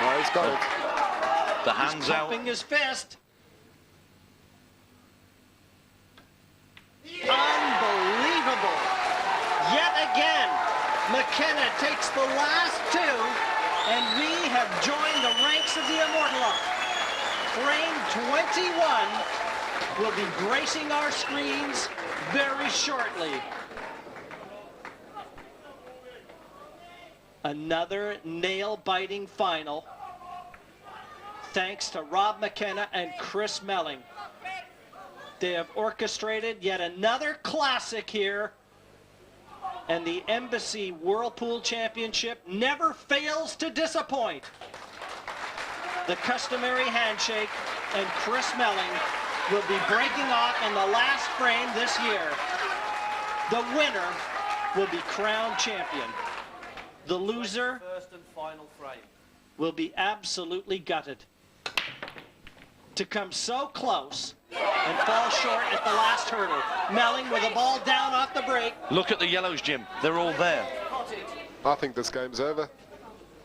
S7: Oh, he's got it.
S8: The hands out.
S3: He's pumping his fist. Unbelievable. Yet again, McKenna takes the last 2, and we have joined the ranks of the immortal. Frame 21, We'll be bracing our screens very shortly. Another nail-biting final, thanks to Rob McKenna and Chris Melling. They have orchestrated yet another classic here, and the Embassy Whirlpool Championship never fails to disappoint. The customary handshake, and Chris Melling will be breaking off in the last frame this year. The winner will be crowned champion. The loser
S9: First and final frame.
S3: will be absolutely gutted to come so close and fall short at the last hurdle. Melling with the ball down off the break.
S8: Look at the yellows, Jim. They're all there.
S7: I think this game's over.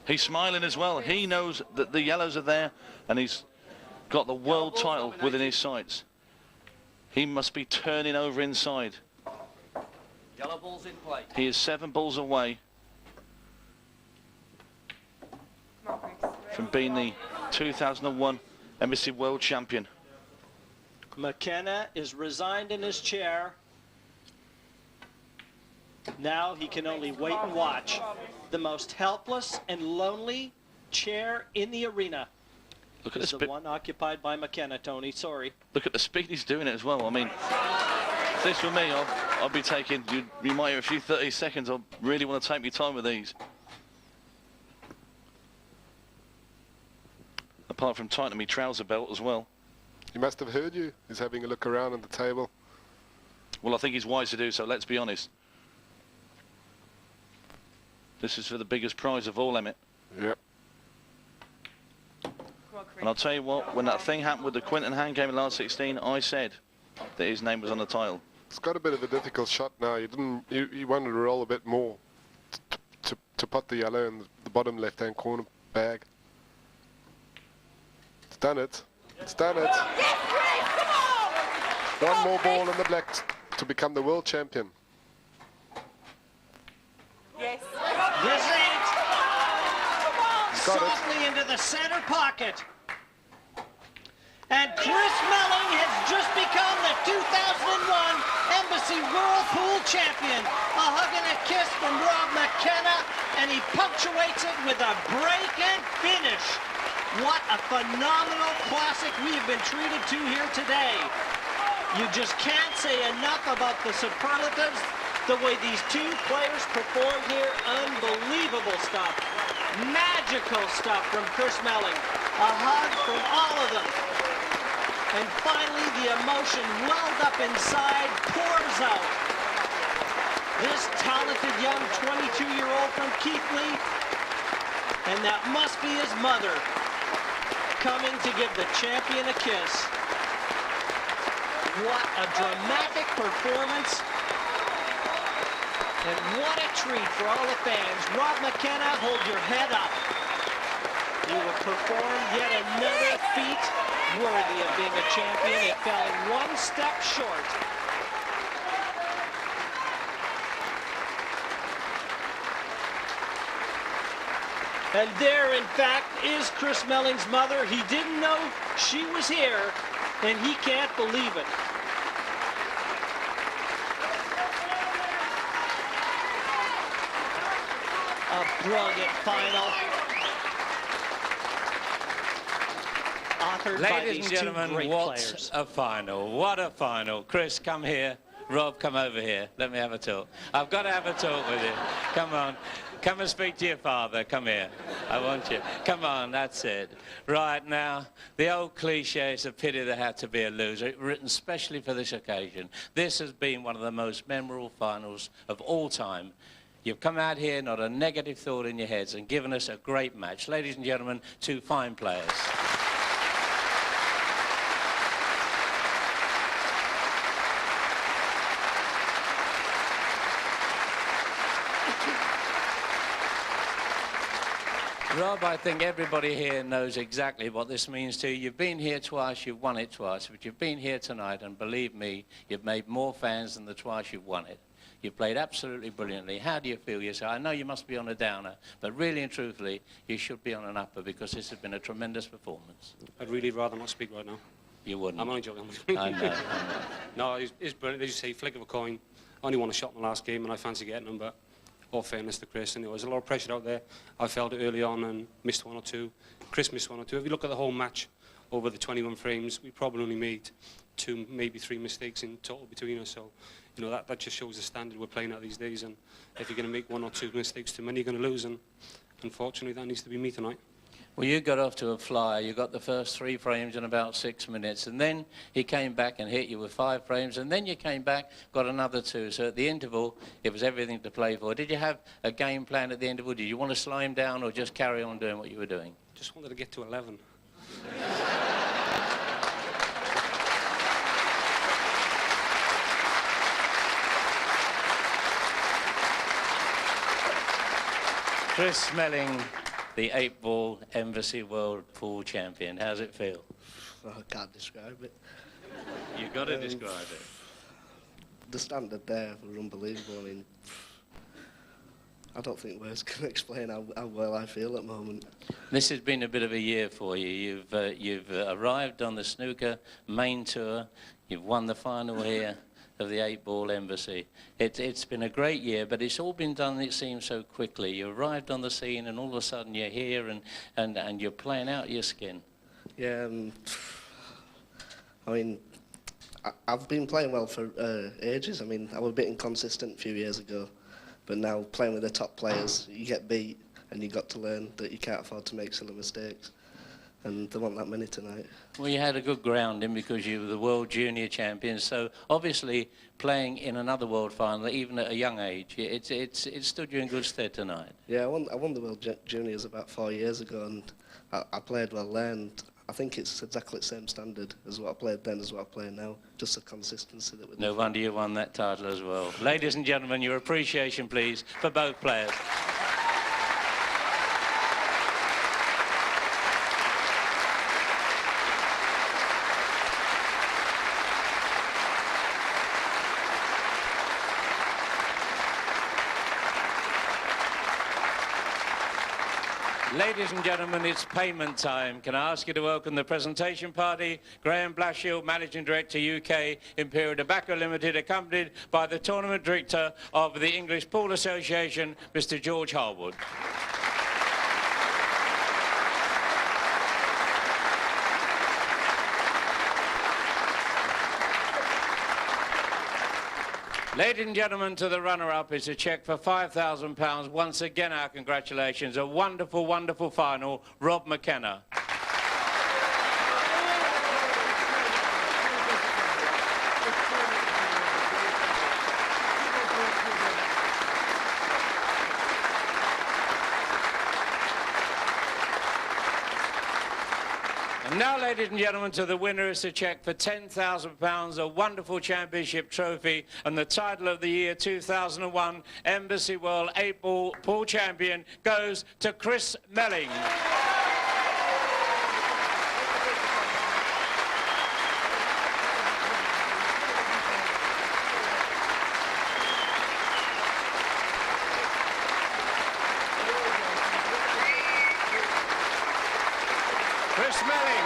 S8: He's smiling as well. He knows that the yellows are there, and he's got the world title within his sights. He must be turning over inside.
S9: Yellow ball's in play.
S8: He is 7 balls away from being the 2001 Embassy World Champion.
S3: McKenna is resigned in his chair. Now he can only wait and watch. The most helpless and lonely chair in the arena.
S8: Look at
S3: is the one occupied by McKenna, Tony. Sorry.
S8: Look at the speed he's doing it as well. I mean, if this were me, I'll be taking, you might have a few 30 seconds. I really want to take my time with these. Apart from tightening my trouser belt as well.
S7: He must have heard you. He's having a look around on the table.
S8: Well, I think he's wise to do so, let's be honest. This is for the biggest prize of all, Emmett.
S7: Yep.
S8: And I'll tell you what, when that thing happened with the Quinton hand game in last 16, I said that his name was on the title.
S7: It's got a bit of a difficult shot now. You wanted to roll a bit more to put the yellow in the bottom left-hand corner bag. It's done it. It's done it. One more ball in the black to become the world champion.
S10: Yes.
S3: This is it.
S7: Got it.
S3: Softly into the center pocket. And Chris Melling has just become the 2001 Embassy Whirlpool champion. A hug and a kiss from Rob McKenna, and he punctuates it with a break and finish. What a phenomenal classic we have been treated to here today. You just can't say enough about the superlatives, the way these two players performed here. Unbelievable stuff. Magical stuff from Chris Melling. A hug from all of them. And finally, the emotion welled up inside, pours out. This talented young 22-year-old from Keithley, and that must be his mother, coming to give the champion a kiss. What a dramatic performance. And what a treat for all the fans. Rob McKenna, hold your head up. You will perform yet another feat worthy of being a champion. It fell one step short. And there, in fact, is Chris Melling's mother. He didn't know she was here, and he can't believe it. A brilliant final. Authored by
S6: Ladies
S3: these
S6: and
S3: two
S6: gentlemen,
S3: great
S6: what
S3: players.
S6: a final. What a final. Chris, come here. Rob, come over here. Let me have a talk. I've got to have a talk with you. Come on. Come and speak to your father. Come here. I want you. Come on, that's it. Right, now, the old cliche, it's a pity there had to be a loser, written specially for this occasion. This has been one of the most memorable finals of all time. You've come out here, not a negative thought in your heads, and given us a great match. Ladies and gentlemen, two fine players. Rob, I think everybody here knows exactly what this means to you. You've been here twice, you've won it twice, but you've been here tonight, and believe me, you've made more fans than the twice you've won it. You've played absolutely brilliantly. How do you feel yourself? I know you must be on a downer, but really and truthfully, you should be on an upper, because this has been a tremendous performance.
S4: I'd really rather not speak right now.
S1: You wouldn't.
S4: I'm only joking.
S1: I know.
S4: No, it's brilliant. As you say, flick of a coin. Only won a shot in the last game, and I fancy getting them, but all fairness to Chris, and there was a lot of pressure out there. I felt it early on and missed one or two. Chris missed one or two. If you look at the whole match over the 21 frames, we probably only made 2, maybe 3 mistakes in total between us. So, you know, that just shows the standard we're playing at these days. And if you're going to make 1 or 2 mistakes too many, you're going to lose. And unfortunately, that needs to be me tonight.
S1: Well, you got off to a flyer. You got the first 3 frames in about 6 minutes, and then he came back and hit you with 5 frames, and then you came back, got another 2. So at the interval, it was everything to play for. Did you have a game plan at the interval? Did you want to slow him down or just carry on doing what you were doing?
S4: Just wanted to get to 11.
S1: Chris Melling, the 8-ball Embassy World Pool Champion. How's it feel?
S5: I can't describe it.
S1: You've got to describe it.
S5: The standard there was unbelievable. I mean, I don't think words can explain how well I feel at the moment.
S1: This has been a bit of a year for you. You've arrived on the snooker main tour. You've won the final here of the 8-ball Embassy. It's been a great year, but it's all been done, it seems, so quickly. You arrived on the scene and all of a sudden you're here and you're playing out your skin.
S5: Yeah, I mean, I've been playing well for ages. I mean, I was a bit inconsistent a few years ago, but now playing with the top players, you get beat and you got to learn that you can't afford to make silly mistakes. And there weren't that many tonight.
S1: Well, you had a good grounding because you were the World Junior Champion, so obviously playing in another World Final, even at a young age, it stood you in good stead tonight.
S5: Yeah, I won the World Juniors about 4 years ago, and I played well then. And I think it's exactly the same standard as what I played then as what I play now, just the consistency that we're
S1: No wonder you won that title as well. Ladies and gentlemen, your appreciation, please, for both players. Ladies and gentlemen, it's payment time. Can I ask you to welcome the presentation party, Graham Blashill, Managing Director, UK Imperial Tobacco Limited, accompanied by the Tournament Director of the English Pool Association, Mr. George Harwood. Ladies and gentlemen, to the runner-up is a cheque for £5,000. Once again, our congratulations. A wonderful, wonderful final. Rob McKenna. And now, ladies and gentlemen, to the winner is a cheque for £10,000, a wonderful championship trophy, and the title of the year 2001 Embassy World 8-ball pool champion goes to Chris Melling. Chris Melling.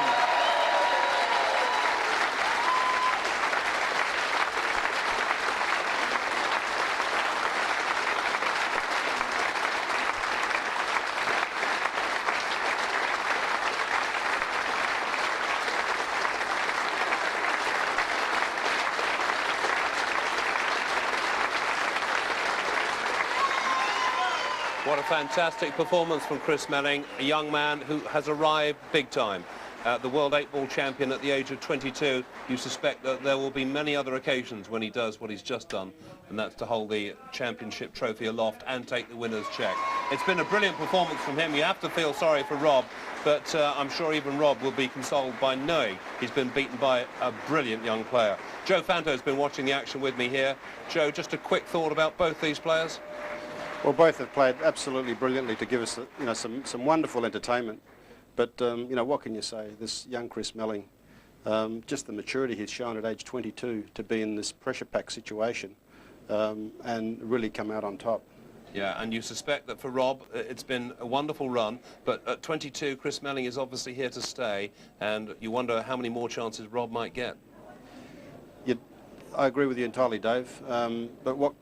S11: What a fantastic performance from Chris Melling, a young man who has arrived big time. The World 8-ball champion at the age of 22. You suspect that there will be many other occasions when he does what he's just done, and that's to hold the championship trophy aloft and take the winner's cheque. It's been a brilliant performance from him. You have to feel sorry for Rob, but I'm sure even Rob will be consoled by knowing he's been beaten by a brilliant young player. Joe Fanto's been watching the action with me here. Joe, just a quick thought about both these players?
S2: Well, both have played absolutely brilliantly to give us, some wonderful entertainment. But, what can you say? This young Chris Melling, just the maturity he's shown at age 22 to be in this pressure-packed situation and really come out on top.
S11: Yeah, and you suspect that for Rob, it's been a wonderful run, but at 22, Chris Melling is obviously here to stay, and you wonder how many more chances Rob might get.
S2: I agree with you entirely, Dave, but what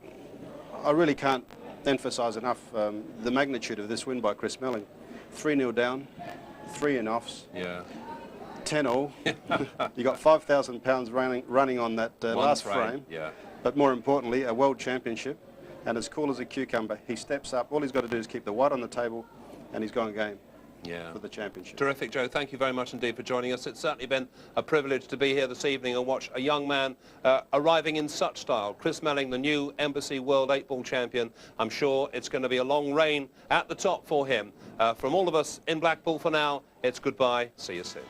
S2: I really can't emphasise enough the magnitude of this win by Chris Melling. 3-0 down, 3 in offs.
S11: Yeah.
S2: 10 all. You got £5,000 running on that last frame.
S11: Yeah.
S2: But more importantly, a world championship, and as cool as a cucumber, he steps up. All he's got to do is keep the white on the table, and he's gone game.
S11: Yeah.
S2: For the championship.
S11: Terrific, Joe. Thank you very much indeed for joining us. It's certainly been a privilege to be here this evening and watch a young man arriving in such style. Chris Melling, the new Embassy World 8-ball champion. I'm sure it's going to be a long reign at the top for him. From all of us in Blackpool for now, it's goodbye. See you soon.